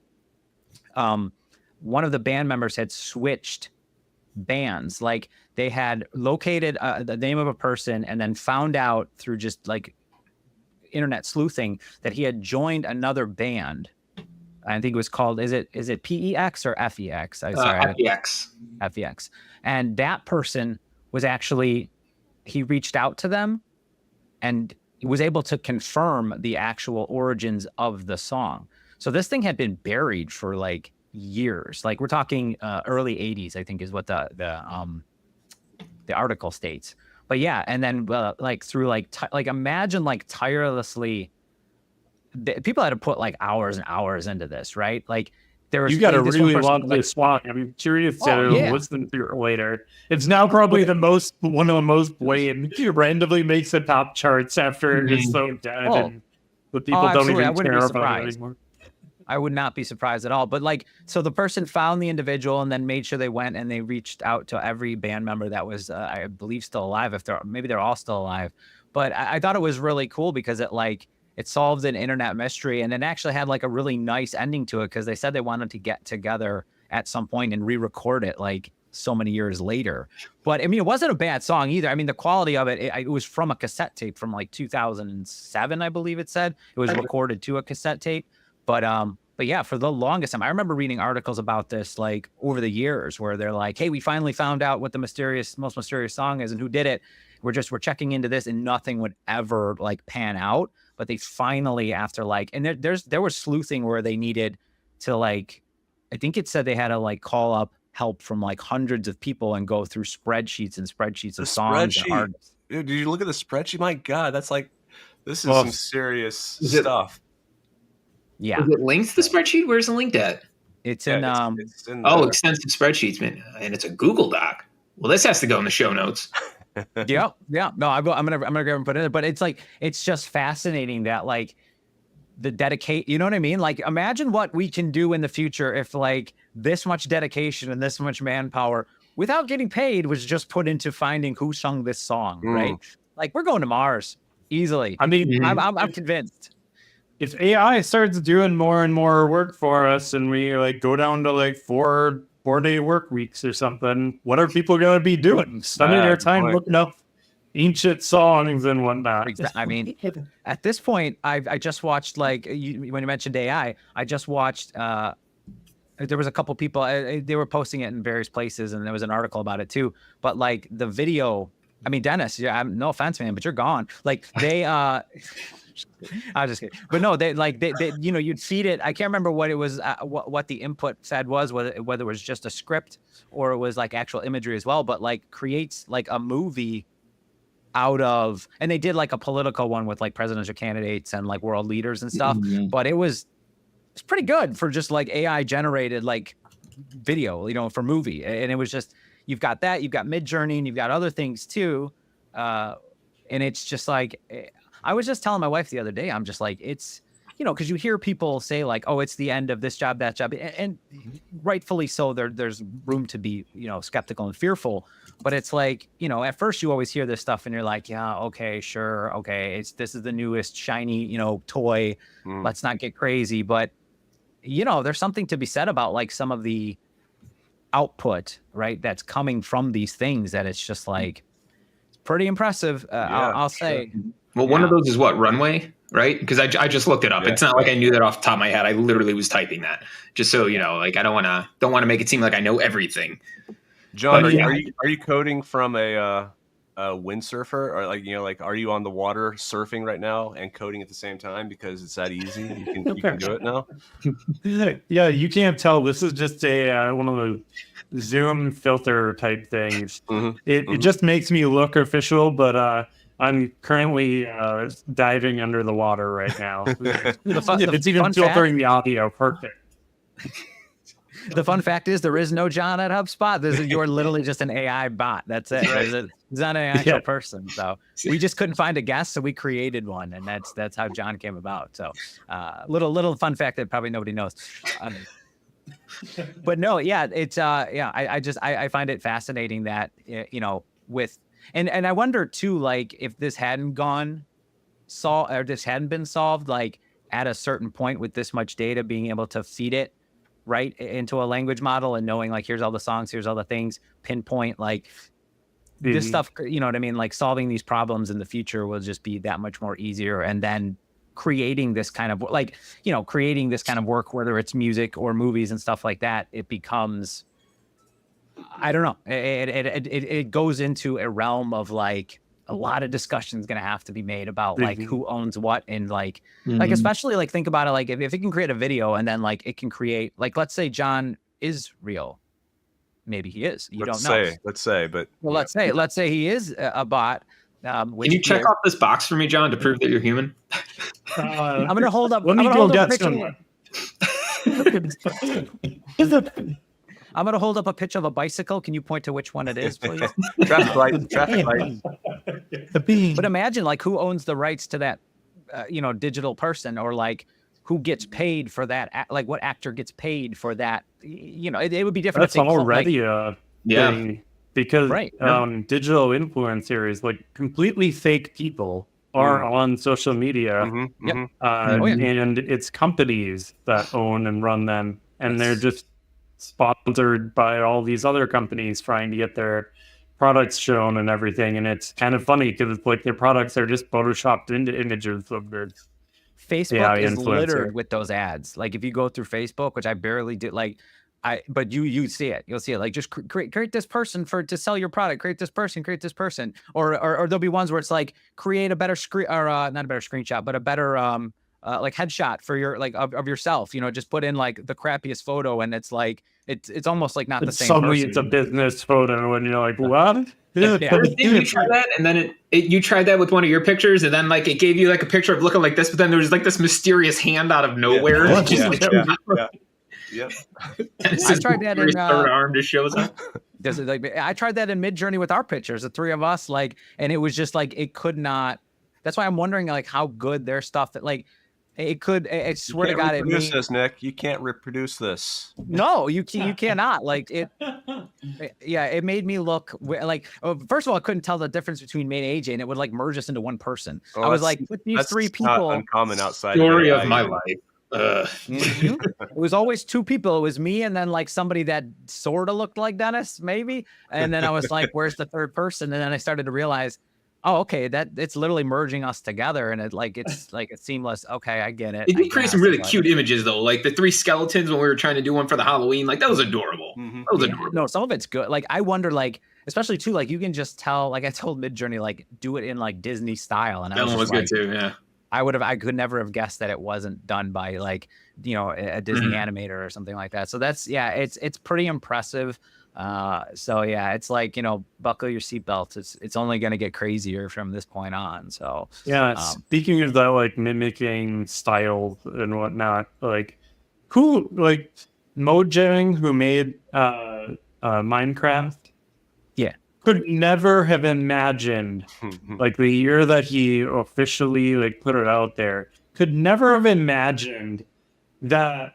One of the band members had switched bands. Like they had located the name of a person and then found out through just like internet sleuthing that he had joined another band. I think it was called, is it PEX or FEX? FEX. FEX. And that person was actually, he reached out to them and was able to confirm the actual origins of the song. So this thing had been buried for like years. Like we're talking early 80s, I think is what the article states. But yeah, and then like through like imagine like tirelessly, people had to put like hours and hours into this, right? Like there was, you got to really love this song. I'm curious to listen to it later. It's now probably one of the most blamed. He randomly makes the top charts after it's so dead, and the people don't even care about it anymore. I would not be surprised at all. But like, so the person found the individual and then made sure they went and they reached out to every band member that was, I believe, still alive. Maybe they're all still alive. But I thought it was really cool because it solved an internet mystery, and it actually had like a really nice ending to it, because they said they wanted to get together at some point and re-record it like so many years later. But I mean, it wasn't a bad song either. I mean, the quality of it, it was from a cassette tape from like 2007, I believe it said. It was recorded to a cassette tape. But yeah, for the longest time, I remember reading articles about this like over the years where they're like, hey, we finally found out what the most mysterious song is and who did it. We're checking into this, and nothing would ever like pan out. But they finally, after like, and there was sleuthing where they needed to like, I think it said they had to like call up help from like hundreds of people and go through spreadsheets and spreadsheets of songs and artists. Dude, did you look at the spreadsheet? My God, that's like, this is Well, some serious is it- stuff. Yeah, Is it linked to the spreadsheet? Where's it linked at? it's in It's in Oh, the- extensive spreadsheets, man, and it's a Google Doc. Well, this has to go in the show notes. yeah. No, I'm gonna go and put it in, but it's like, it's just fascinating that like the dedicate, you know what I mean? Like, imagine what we can do in the future if like this much dedication and this much manpower without getting paid was just put into finding who sung this song, right? Like, we're going to Mars easily. I mean, I'm convinced. if AI starts doing more and more work for us, and we like go down to like 4-day work weeks or something, what are people going to be doing? Spending their time looking up ancient songs and whatnot. I mean, at this point, I just watched, like, when you mentioned AI, I just watched, there was a couple people, they were posting it in various places, and there was an article about it too. But like the video, I mean, Dennis, yeah, I'm no offense, man, but you're gone. Like they, I was just kidding. But no, they you know, you'd feed it. I can't remember what it was, what the input said was, whether it was just a script or it was like actual imagery as well. But like creates like a movie out of, and they did like a political one with like presidential candidates and like world leaders and stuff. But it's pretty good for just like AI generated like video, you know, for movie. And it was just, you've got that, you've got Midjourney, and you've got other things too. And it's just like, I was just telling my wife the other day, I'm just like, it's, you know, because you hear people say like, oh, it's the end of this job, that job. And rightfully so, there's room to be, you know, skeptical and fearful. But it's like, you know, at first you always hear this stuff and you're like, yeah, okay, sure. Okay. This is the newest shiny, you know, toy. Let's not get crazy. But, you know, there's something to be said about like some of the output, right, that's coming from these things, that it's just like, it's pretty impressive. I'll say. Well, one of those is what, Runway, right? Because I just looked it up. It's not like I knew that off the top of my head. I literally was typing that just so, you know, like I don't want to make it seem like I know everything. John, But, are you coding from a windsurfer, or like, you know, like, are you on the water surfing right now and coding at the same time because it's that easy? You can do it now. Yeah, you can't tell. This is just a one of the Zoom filter type things. It just makes me look official, but I'm currently diving under the water right now. It's even filtering the audio perfect. The fun fact is there is no John at HubSpot. You're literally just an AI bot. That's it. It's not an actual person. So we just couldn't find a guest, so we created one, and that's how John came about. So little fun fact that probably nobody knows. But no, yeah, it's I find it fascinating that, you know, with and I wonder too, like, if this hadn't been solved, like at a certain point with this much data, being able to feed it right into a language model and knowing like, here's all the songs, here's all the things, pinpoint like this stuff, you know what I mean? Like solving these problems in the future will just be that much more easier. And then creating this kind of like, you know, creating this kind of work, whether it's music or movies and stuff like that, it becomes, I don't know. It goes into a realm of like a lot of discussion is going to have to be made about like who owns what, and like, like, especially like think about it, like if it can create a video and then like it can create, like, let's say John is real. Maybe he is. Let's say he is a bot. Can you check off this box for me, John, to prove that you're human? I'm going to hold up. Let me go get someone. I'm going to hold up a picture of a bicycle. Can you point to which one it is, please? Traffic light. But imagine like who owns the rights to that, you know, digital person, or like who gets paid for that, like what actor gets paid for that. You know, it would be different. That's already a thing, because digital influencers, like completely fake people, are on social media, and it's companies that own and run them, and they're just sponsored by all these other companies trying to get their products shown and everything. And it's kind of funny because it's like their products are just photoshopped into images of their Facebook is littered with those ads. Like if you go through Facebook, which I barely do, but you see it, you'll see it. Like just create this person to sell your product. Create this person. Or there'll be ones where it's like create a better screen, or not a better screenshot, but a better like headshot for your like of yourself, you know, just put in like the crappiest photo, and it's like it's almost like not the same Suddenly person. it's a business photo, and you're like, what? Yeah. Didn't you try that, and then you tried that with one of your pictures, and then like it gave you like a picture of looking like this, but then there was like this mysterious hand out of nowhere. Yep. I tried that in third arm just shows up. I tried that in Midjourney with our pictures, the three of us, like, and it was just like it could not. That's why I'm wondering like how good their stuff that like it could. I swear to God, reproduce this, Nick. You can't reproduce this. No, you cannot. Like it. Yeah, it made me look like. First of all, I couldn't tell the difference between me and AJ, and it would like merge us into one person. Oh, I was like, with these three people. Not uncommon outside. Story of my life. It was always two people. It was me and then like somebody that sort of looked like Dennis, maybe. And then I was like, "Where's the third person?" And then I started to realize, oh, okay, that it's literally merging us together, and it's like it's seamless. Okay, I get it. It did create some really cute images though, like the three skeletons when we were trying to do one for the Halloween. Like that was adorable. That was adorable. No, some of it's good. Like I wonder, like especially too, like you can just tell. Like I told Midjourney, like do it in like Disney style, and that one was good too. Yeah. I could never have guessed that it wasn't done by like, you know, a Disney animator or something like that. So that's, yeah, it's pretty impressive. So yeah, it's like, you know, buckle your seatbelts. It's only going to get crazier from this point on. So yeah, speaking of that, like mimicking styles and whatnot, like Mojang, who made Minecraft, could never have imagined, like the year that he officially like put it out there, could never have imagined that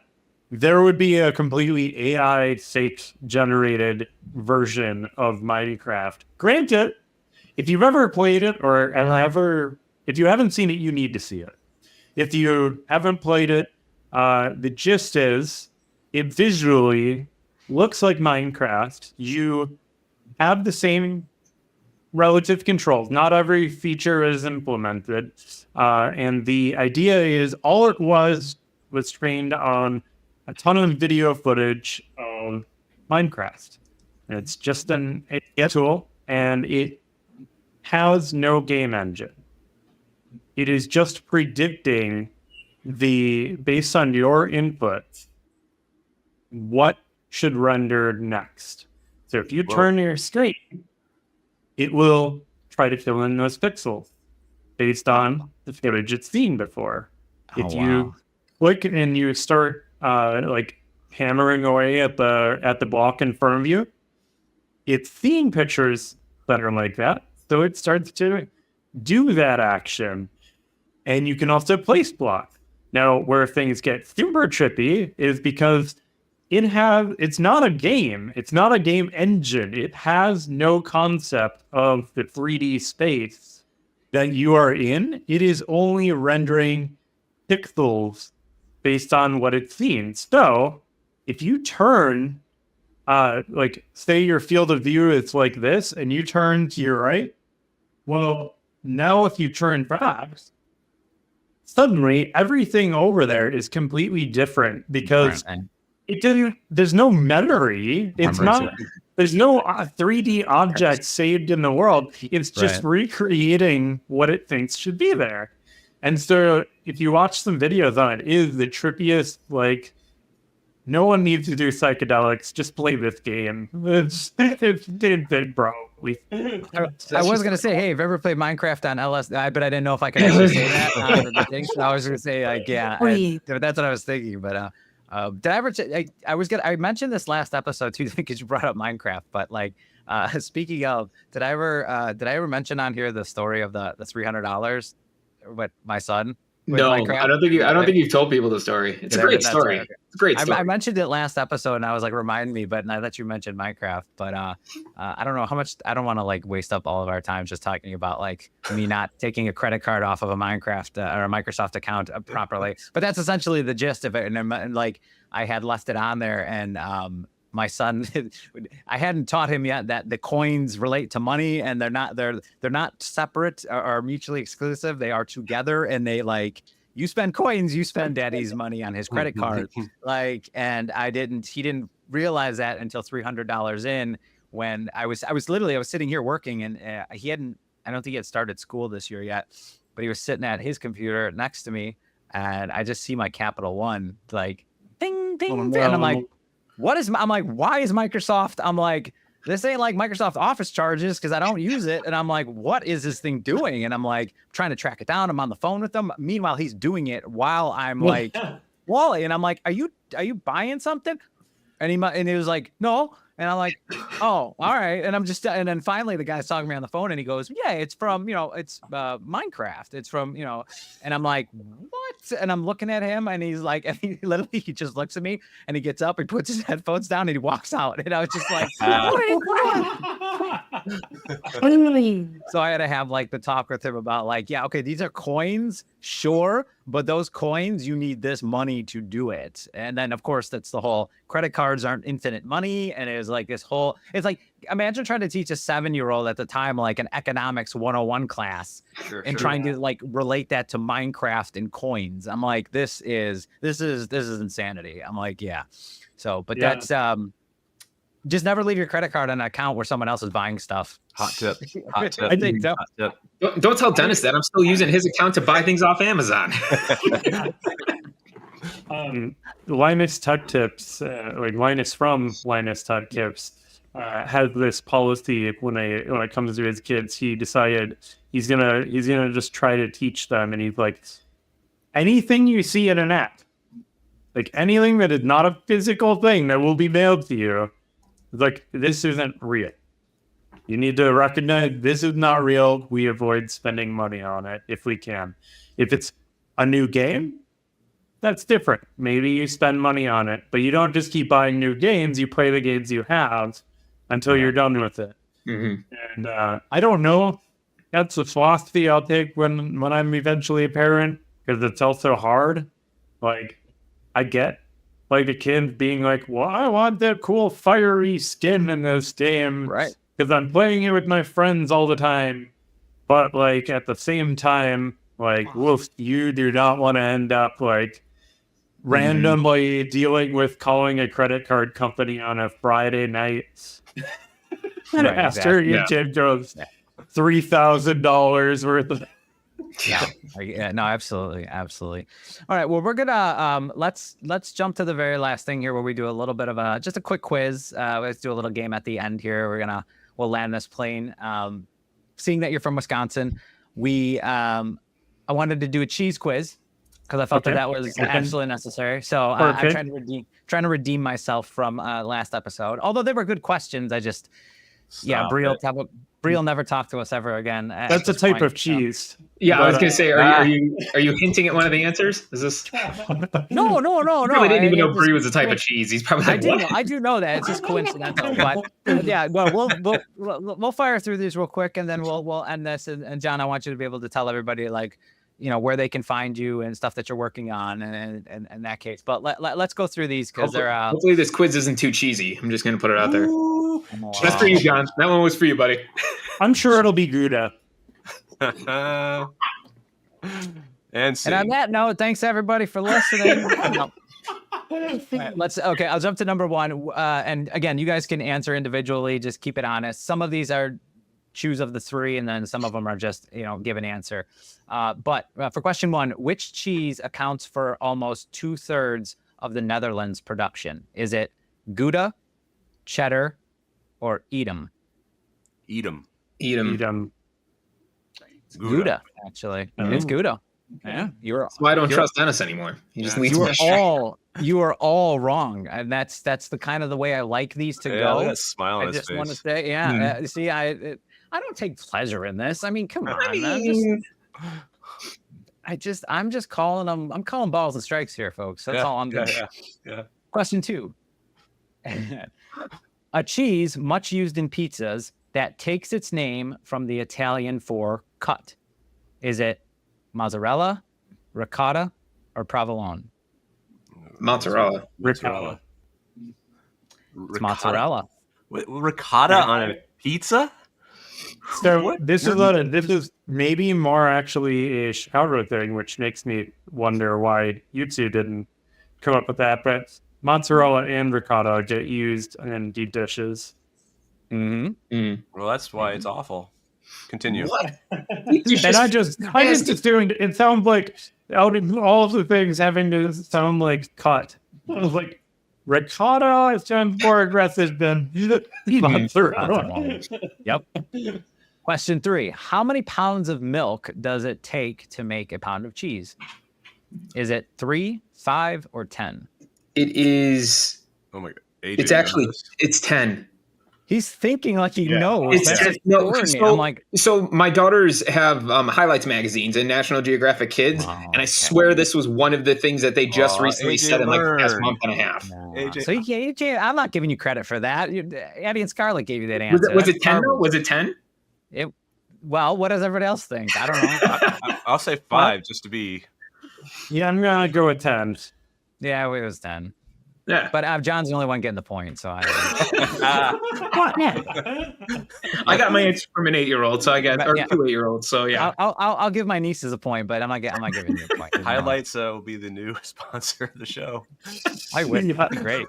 there would be a completely AI fake generated version of Minecraft. Granted, if you've ever played it if you haven't seen it, you need to see it. If you haven't played it, the gist is it visually looks like Minecraft. You have the same relative controls. Not every feature is implemented. And the idea is all it was trained on a ton of video footage of Minecraft. And it's just an AI tool, and it has no game engine. It is just predicting based on your input, what should render next. So if you turn your screen, it will try to fill in those pixels based on the footage it's seen before. If you click and you start like hammering away at the block in front of you, it's seeing pictures that are like that, so it starts to do that action. And you can also place block. Now, where things get super trippy is because it's not a game. It's not a game engine. It has no concept of the 3D space that you are in. It is only rendering pixels based on what it's seen. So if you turn, like say your field of view is like this, and you turn to your right, well, now if you turn back, suddenly everything over there is completely different because there's no memory. There's no 3D object saved in the world. It's just recreating what it thinks should be there. And so if you watch some videos on it is the trippiest, like, no one needs to do psychedelics. Just play this game. It's bro. I was going to say, hey, have you ever played Minecraft on LSD? But I didn't know if I could actually say that. So I was going to say, like, yeah, that's what I was thinking. But did I ever? I mentioned this last episode too because you brought up Minecraft. But like, speaking of, did I ever mention on here the story of the $300 with my son? No, Minecraft? I don't think you've told people the story. It's a great story. Okay. It's a great story. I mentioned it last episode, and I was like, remind me. But now that you mentioned Minecraft, but I don't know how much. I don't want to like waste up all of our time just talking about like me not taking a credit card off of a Minecraft or a Microsoft account properly. But that's essentially the gist of it. And like I had left it on there, and my son, I hadn't taught him yet that the coins relate to money, and they're not separate or mutually exclusive. They are together, and they like. You spend coins, you spend daddy's money on his credit card. Like, and he didn't realize that until $300 in when I was sitting here working, and I don't think he had started school this year yet, but he was sitting at his computer next to me, and I just see my Capital One like ding ding, Oh, ding. And I'm no. like, I'm like, why is Microsoft? I'm like, this ain't like Microsoft Office charges because I don't use it. And I'm like, what is this thing doing? And I'm like trying to track it down. I'm on the phone with him. Meanwhile, he's doing it while I'm like, Wally. And I'm like, are you buying something? And he was like, no. And I'm like, oh, all right. And and then finally the guy's talking to me on the phone and he goes, yeah, it's from, it's Minecraft. It's from, and I'm like, what? And I'm looking at him and he's like, and he just looks at me and he gets up, he puts his headphones down and he walks out. And I was just like, so I had to have like the talk with him about like, yeah, okay, these are coins, sure, but those coins, you need this money to do it. And then of course that's the whole credit cards aren't infinite money. And it was like this whole, it's like, imagine trying to teach a 7-year-old at the time, like an economics 101 class trying to like relate that to Minecraft and coins. I'm like, this is insanity. I'm like, yeah. So, but that's, just never leave your credit card on an account where someone else is buying stuff. Hot tip. Hot tip. I think so. Hot tip. Don't tell Dennis that. I'm still using his account to buy things off Amazon. Linus Tech Tips, Linus from Linus Tech Tips, has this policy when it comes to his kids. He decided he's gonna just try to teach them, and he's like, anything you see in an app, like anything that is not a physical thing that will be mailed to you, like this isn't real. You need to recognize this is not real. We avoid spending money on it if we can. If it's a new game, that's different. Maybe you spend money on it, but you don't just keep buying new games. You play the games you have until you're done with it. Mm-hmm. And I don't know. That's a philosophy I'll take when I'm eventually a parent, because it's also hard. Like, I get like a kid being like, well, I want that cool fiery skin in this game. Right. Because I'm playing it with my friends all the time. But like at the same time, like, woof, you do not want to end up like randomly dealing with calling a credit card company on a Friday night. And Right, after exactly. your kid goes $3,000 worth of. Yeah, no, absolutely. All right, well, we're gonna let's jump to the very last thing here, where we do a little bit of just a quick quiz. Let's do a little game at the end here. We'll land this plane. Seeing that you're from Wisconsin, I wanted to do a cheese quiz because I felt that was absolutely necessary. So I'm trying to redeem myself from last episode. Although they were good questions, Brielle never talked to us ever again. That's a type of cheese. Yeah, I was gonna say, are you hinting at one of the answers? Is this? No. Probably didn't even know Brie was a type of cheese. He's probably like, I do know that. It's just coincidental. But yeah, well, we'll fire through these real quick, and then we'll end this. And John, I want you to be able to tell everybody like, where they can find you and stuff that you're working on, and in that case. But let's go through these because they're. Hopefully, this quiz isn't too cheesy. I'm just gonna put it out there. That's for you, John. That one was for you, buddy. I'm sure it'll be Gouda. And on that note, thanks everybody for listening. Right, I'll jump to number one. And again, you guys can answer individually. Just keep it honest. Some of these are choose of the three, and then some of them are just, give an answer. But for question one, which cheese accounts for almost 2/3 of the Netherlands production? Is it Gouda, cheddar, or Edam? Edam. Gouda, actually. It's Gouda. Yeah, That's why I don't trust Dennis anymore. He just leads me astray. You are all wrong, and that's the kind of the way I like these to go. Look at that smile on I his just face. want to say, see, I don't take pleasure in this. I mean, come on. I'm just calling them. I'm calling balls and strikes here, folks. That's all I'm doing. Yeah. Question 2. A cheese much used in pizzas that takes its name from the Italian for cut. Is it mozzarella, ricotta, or provolone? Mozzarella. Ricotta. It's mozzarella. Ricotta on a pizza? So this is maybe more actually a Chicago thing, which makes me wonder why you two didn't come up with that. But mozzarella and ricotta get used in deep dishes. Mm-hmm. Well, that's why it's awful. Continue. What? And I just assumed it sounds like out of all of the things having to sound like cut. I was like, ricotta, it sounds more aggressive than mozzarella. Yep. Question 3. How many pounds of milk does it take to make a pound of cheese? Is it 3, 5, or 10? It is. Oh my god! It's actually 10. He's thinking like he knows. It's That's just, like no, boring me. so, I'm like, so my daughters have highlights magazines and National Geographic Kids, and I swear this was one of the things that they just recently AJ said in like the past learned. month and a half. AJ. so you can't, I'm not giving you credit for that. Abby and Scarlett gave you that answer. Was it That's 10 though? garbage. Was it 10? Well, what does everybody else think? I don't know. I'll say 5 just to be. Yeah, I'm gonna go with 10. Yeah, it was 10. Yeah. But John's the only one getting the point, so I I got my answer from an 8-year-old, so I got or Yeah. 2 8-year-olds. So yeah. I'll give my nieces a point, but I'm not giving you a point. Highlights will be the new sponsor of the show. I would. That'd be great.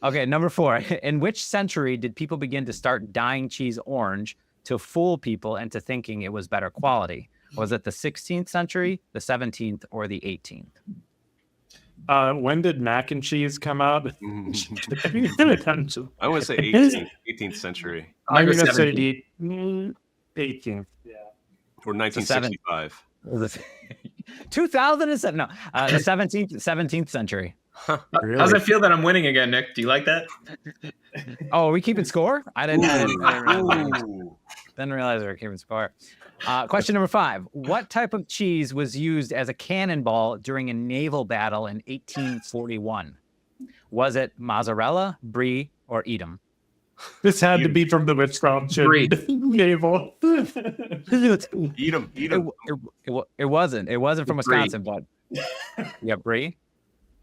Okay, number 4. In which century did people begin to start dyeing cheese orange to fool people into thinking it was better quality? Was it the 16th century, the 17th, or the 18th? When did mac and cheese come out? I want to say 18th century I'm Mine was gonna say 17th. the 18th. Yeah. or 1965. 2007? No, the 17th century. Really? How's it feel that I'm winning again, Nick? Do you like that? Oh, are we keeping score? I didn't Ooh. realize we were keeping score. Question number 5. What type of cheese was used as a cannonball during a naval battle in 1841? Was it mozzarella, brie, or Edam? This had to be from the Wisconsin Brie. naval. Eat them. It wasn't. It wasn't from Brie. Wisconsin, but yeah, brie.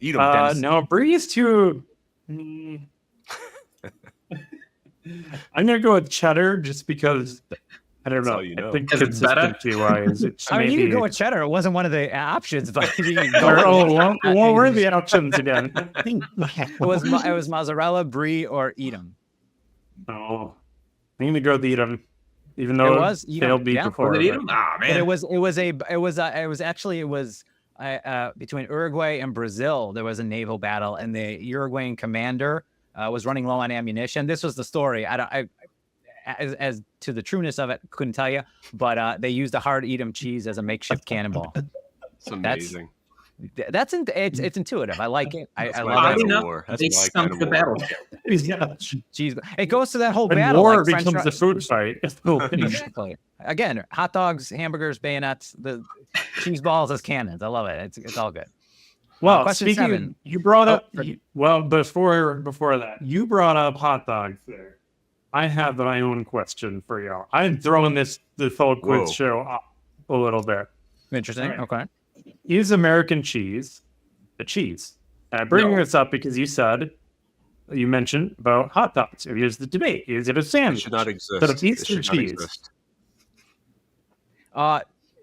Eat them. No, brie is too. I'm gonna go with cheddar just because I don't That's know. all you know. I think 'Cause it's better? consistency wise, it's I mean, you maybe. could go with cheddar. It wasn't one of the options, but you can go Or, with what were the options again? it was mozzarella, brie, or Edam. Oh, I'm gonna go with Edam, even though It was Edam, they'll be yeah. before. Was it but- Edam? Ah, But man. it was between Uruguay and Brazil. There was a naval battle, and the Uruguayan commander was running low on ammunition. This was the story. As to the trueness of it, couldn't tell you, but they used a hard Edam cheese as a makeshift cannonball. It's amazing. It's intuitive. I like it. I That's my love kind Oddly of enough, war. That's they my stunk kind the of war. battlefield. Yeah. cheese. It goes to that whole When battle. war like French becomes fri- a food fight. Exactly. Again, hot dogs, hamburgers, bayonets, the cheese balls as cannons. I love it. It's all good. Well, question speaking, 7. you brought up. Oh, Before that, you brought up hot dogs there. I have my own question for y'all. I'm throwing the whole quiz Whoa. show up a little bit. Interesting. Right. Okay. Is American cheese a cheese? And I bring No. this up because you mentioned about hot dogs. Here's the debate: is it a It sandwich? should not Is exist. it a piece It of should not cheese? exist.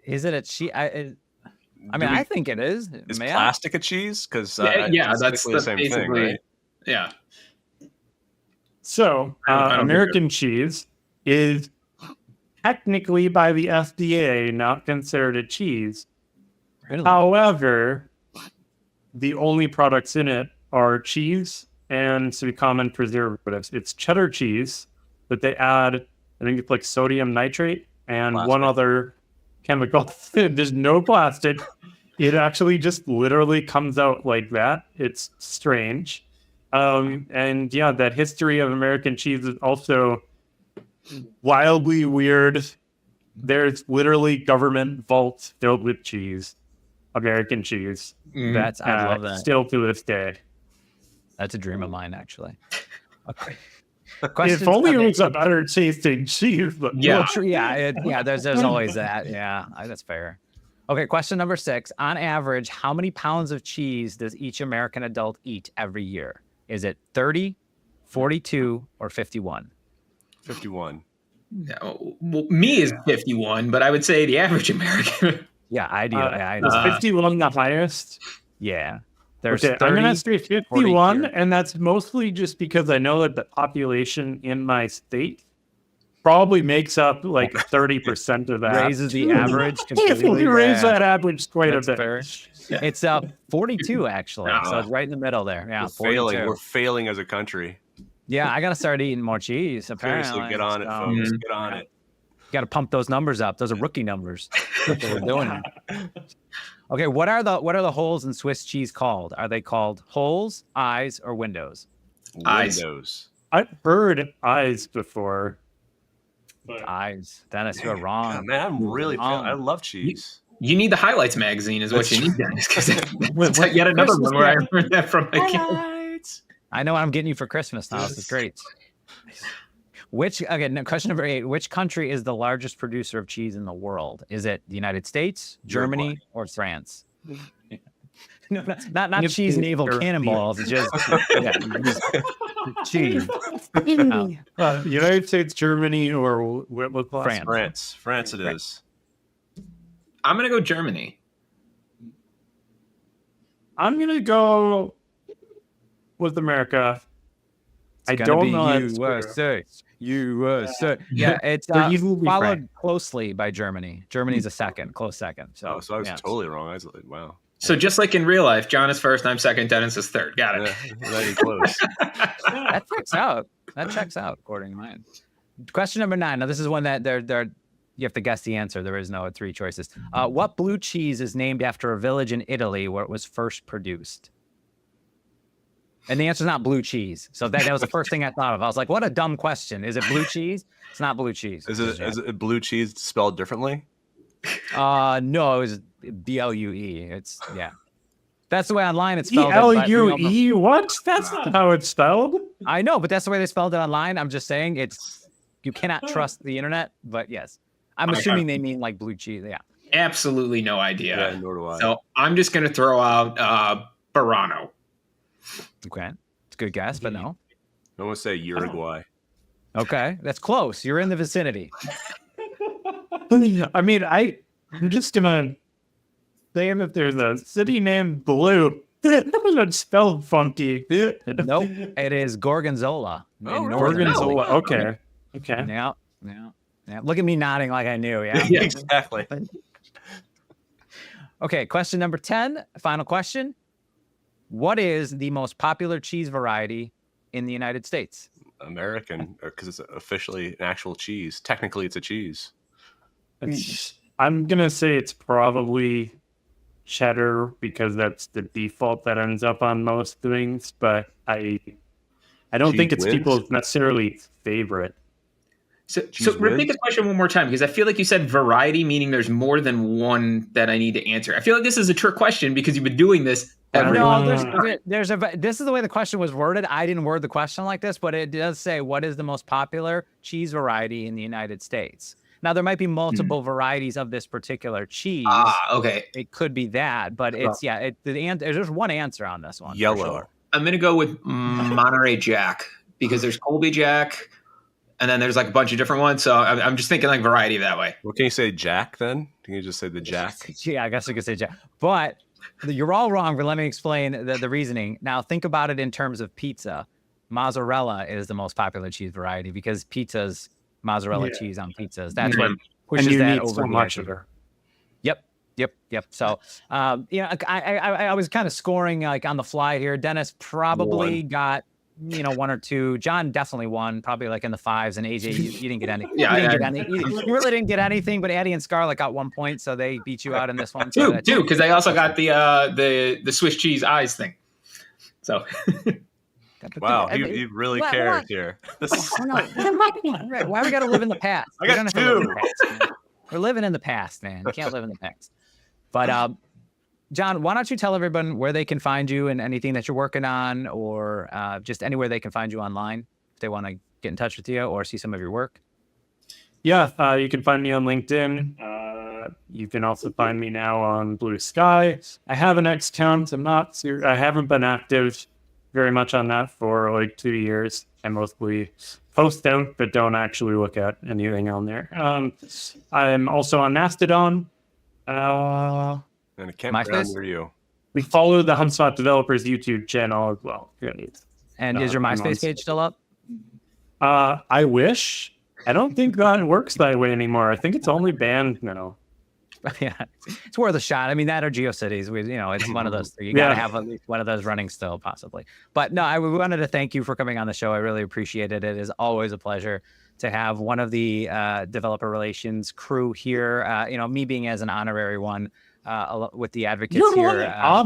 Is it a cheese? I mean, Do we- I think it is. Is May I? plastic a cheese? Because Yeah, that's basically the same thing, basically. right? Yeah. So, I don't American cheese is technically by the FDA not considered a cheese. Really? However, the only products in it are cheese and some common preservatives. It's cheddar cheese, but they add, I think it's like sodium nitrate and Plastic. one other chemical. There's no plastic. It actually just literally comes out like that. It's strange. And yeah, that history of American cheese is also wildly weird. There's literally government vaults filled with cheese, American cheese. That's I love that. Still to this day. That's a dream of mine, actually. Okay. If only it was a better tasting cheese. But Yeah. Well, true, yeah. There's always that. Yeah, that's fair. Okay, question number 6. On average, how many pounds of cheese does each American adult eat every year? Is it 30, 42, or 51? 51. No, well, me is 51, but I would say the average American. Yeah, I do. is 51 the highest? Yeah. There's Okay, 30, I'm going to say 51, 42. and that's mostly just because I know that the population in my state probably makes up like 30% of that. Raises the average We completely. raise Yeah, that average quite a that's bit. fair. It's 42 actually, so it's right in the middle there. Yeah, We're 42. failing. We're failing as a country. Yeah, I gotta start eating more cheese. Apparently, Seriously, get on it, folks. Get on it. Got to pump those numbers up. Those are rookie numbers. That's what we're doing. Okay, what are the holes in Swiss cheese called? Are they called holes, eyes, or windows? Eyes. Windows. I've heard eyes before. But Eyes. Dennis, you're wrong. God, man, I'm really. I love cheese. You need the Highlights magazine, is what you need, Dennis. Because With yet another Christmas one where I learned that from my kid. Highlights. I know what I'm getting you for Christmas now. This is great. Question number 8. Which country is the largest producer of cheese in the world? Is it the United States, Germany, or France? No, not cheese and evil cannonballs. It's just cheese. United States, Germany, or what class? France. France it is. I'm going to go Germany. I'm going to go with America. I don't know. USA. Yeah, it's followed closely by Germany. Germany's a second, close second. So I was totally wrong. I was like, wow. So just like in real life, John is first, I'm second, Dennis is third. Got it. Yeah, not even close. That checks out. That checks out, according to mine. Question number 9. Now, this is one that you have to guess the answer. There is no 3 choices. What blue cheese is named after a village in Italy where it was first produced? And the answer is not blue cheese. So that was the first thing I thought of. I was like, what a dumb question. Is it blue cheese? It's not blue cheese. Is it blue cheese spelled differently? No, it was BLUE. It's That's the way online it's spelled. BLUE? What? That's not how it's spelled. I know, but that's the way they spelled it online. I'm just saying you cannot trust the internet, but yes. I'm assuming they mean like blue cheese. Yeah. Absolutely no idea. Yeah, nor do I. So I'm just going to throw out Barano. Okay. It's a good guess, but no. I want to say Uruguay. Okay. That's close. You're in the vicinity. I mean, I'm just gonna say if there's a city named Blue, it's spelled funky. Nope. It is Gorgonzola. Oh, Gorgonzola. no. Okay. Yeah. Look at me nodding like I knew. Yeah. Yeah. Exactly. Okay. Question number 10. Final question. What is the most popular cheese variety in the United States? American, because it's officially an actual cheese. Technically, it's a cheese. I'm gonna say it's probably cheddar because that's the default that ends up on most things, but I don't think it's people's necessarily favorite. So repeat the question one more time, because I feel like you said variety, meaning there's more than one that I need to answer. I feel like this is a trick question because you've been doing this every this is the way the question was worded. I didn't word the question like this, but it does say, what is the most popular cheese variety in the United States? Now, there might be multiple varieties of this particular cheese. Okay. It could be that, but it's, there's one answer on this one. Yellow. Sure. I'm going to go with Monterey Jack because there's Colby Jack and then there's like a bunch of different ones. So I'm just thinking like variety that way. Well, can you say Jack then? Can you just say the Jack? Yeah, I guess you could say Jack. But you're all wrong, but let me explain the reasoning. Now, think about it in terms of pizza. Mozzarella is the most popular cheese variety because pizza's mozzarella cheese on pizzas. That's what pushes that over so much of her. Yep. So, I was kind of scoring like on the fly here. Dennis probably got, 1 or 2. John definitely won, probably like in the 5s. And AJ, you didn't get any. You really didn't get anything. But Addie and Scarlett got 1 point, so they beat you out in this one. Two, because I also got the Swiss cheese eyes thing. So. Wow, you really cared here. Why we got to live in the past? I got 2. We're living in the past, man. We can't live in the past. But John, why don't you tell everyone where they can find you and anything that you're working on, or just anywhere they can find you online if they want to get in touch with you or see some of your work? Yeah, you can find me on LinkedIn. You can also find me now on Blue Sky. I have an X account. I haven't been active very much on that for like 2 years. I mostly post out, but don't actually look at anything on there. I'm also on Mastodon. And a campground near you. We follow the HubSpot developers YouTube channel as well. And is your MySpace page still up? I wish. I don't think that works that way anymore. I think it's only banned now. Yeah, it's worth a shot. I mean, that or GeoCities, it's one of those three. You got to have at least one of those running still, possibly. But no, I wanted to thank you for coming on the show. I really appreciate it. It is always a pleasure to have one of the developer relations crew here. Me being as an honorary one with the advocates here.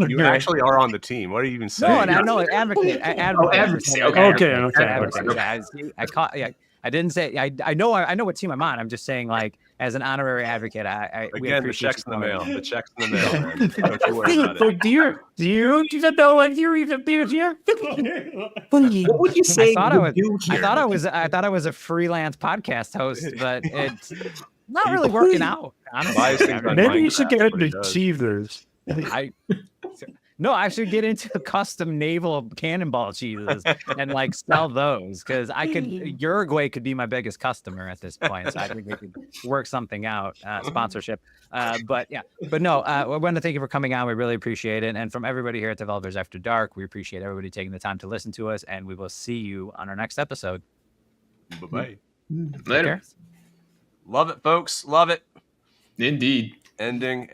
You actually are on the team. What are you even saying? No, no, advocate. Advocacy. Okay. I caught. Yeah, I didn't say. I know what team I'm on. I'm just saying, like, as an honorary advocate, we Again, the appreciate check's in the mail. The check's in the mail. Man. Don't you worry about it. Do you even know if you're even here? What would you say? I thought I was a freelance podcast host, but it's not really working out. Honestly, Maybe you should get into Achievers. No, I should get into custom naval cannonball cheeses and like sell those, because Uruguay could be my biggest customer at this point. So I think we could work something out, sponsorship. But no, I want to thank you for coming on. We really appreciate it. And from everybody here at Developers After Dark, we appreciate everybody taking the time to listen to us, and we will see you on our next episode. Bye-bye. Later. Love it, folks. Love it. Indeed. Ending.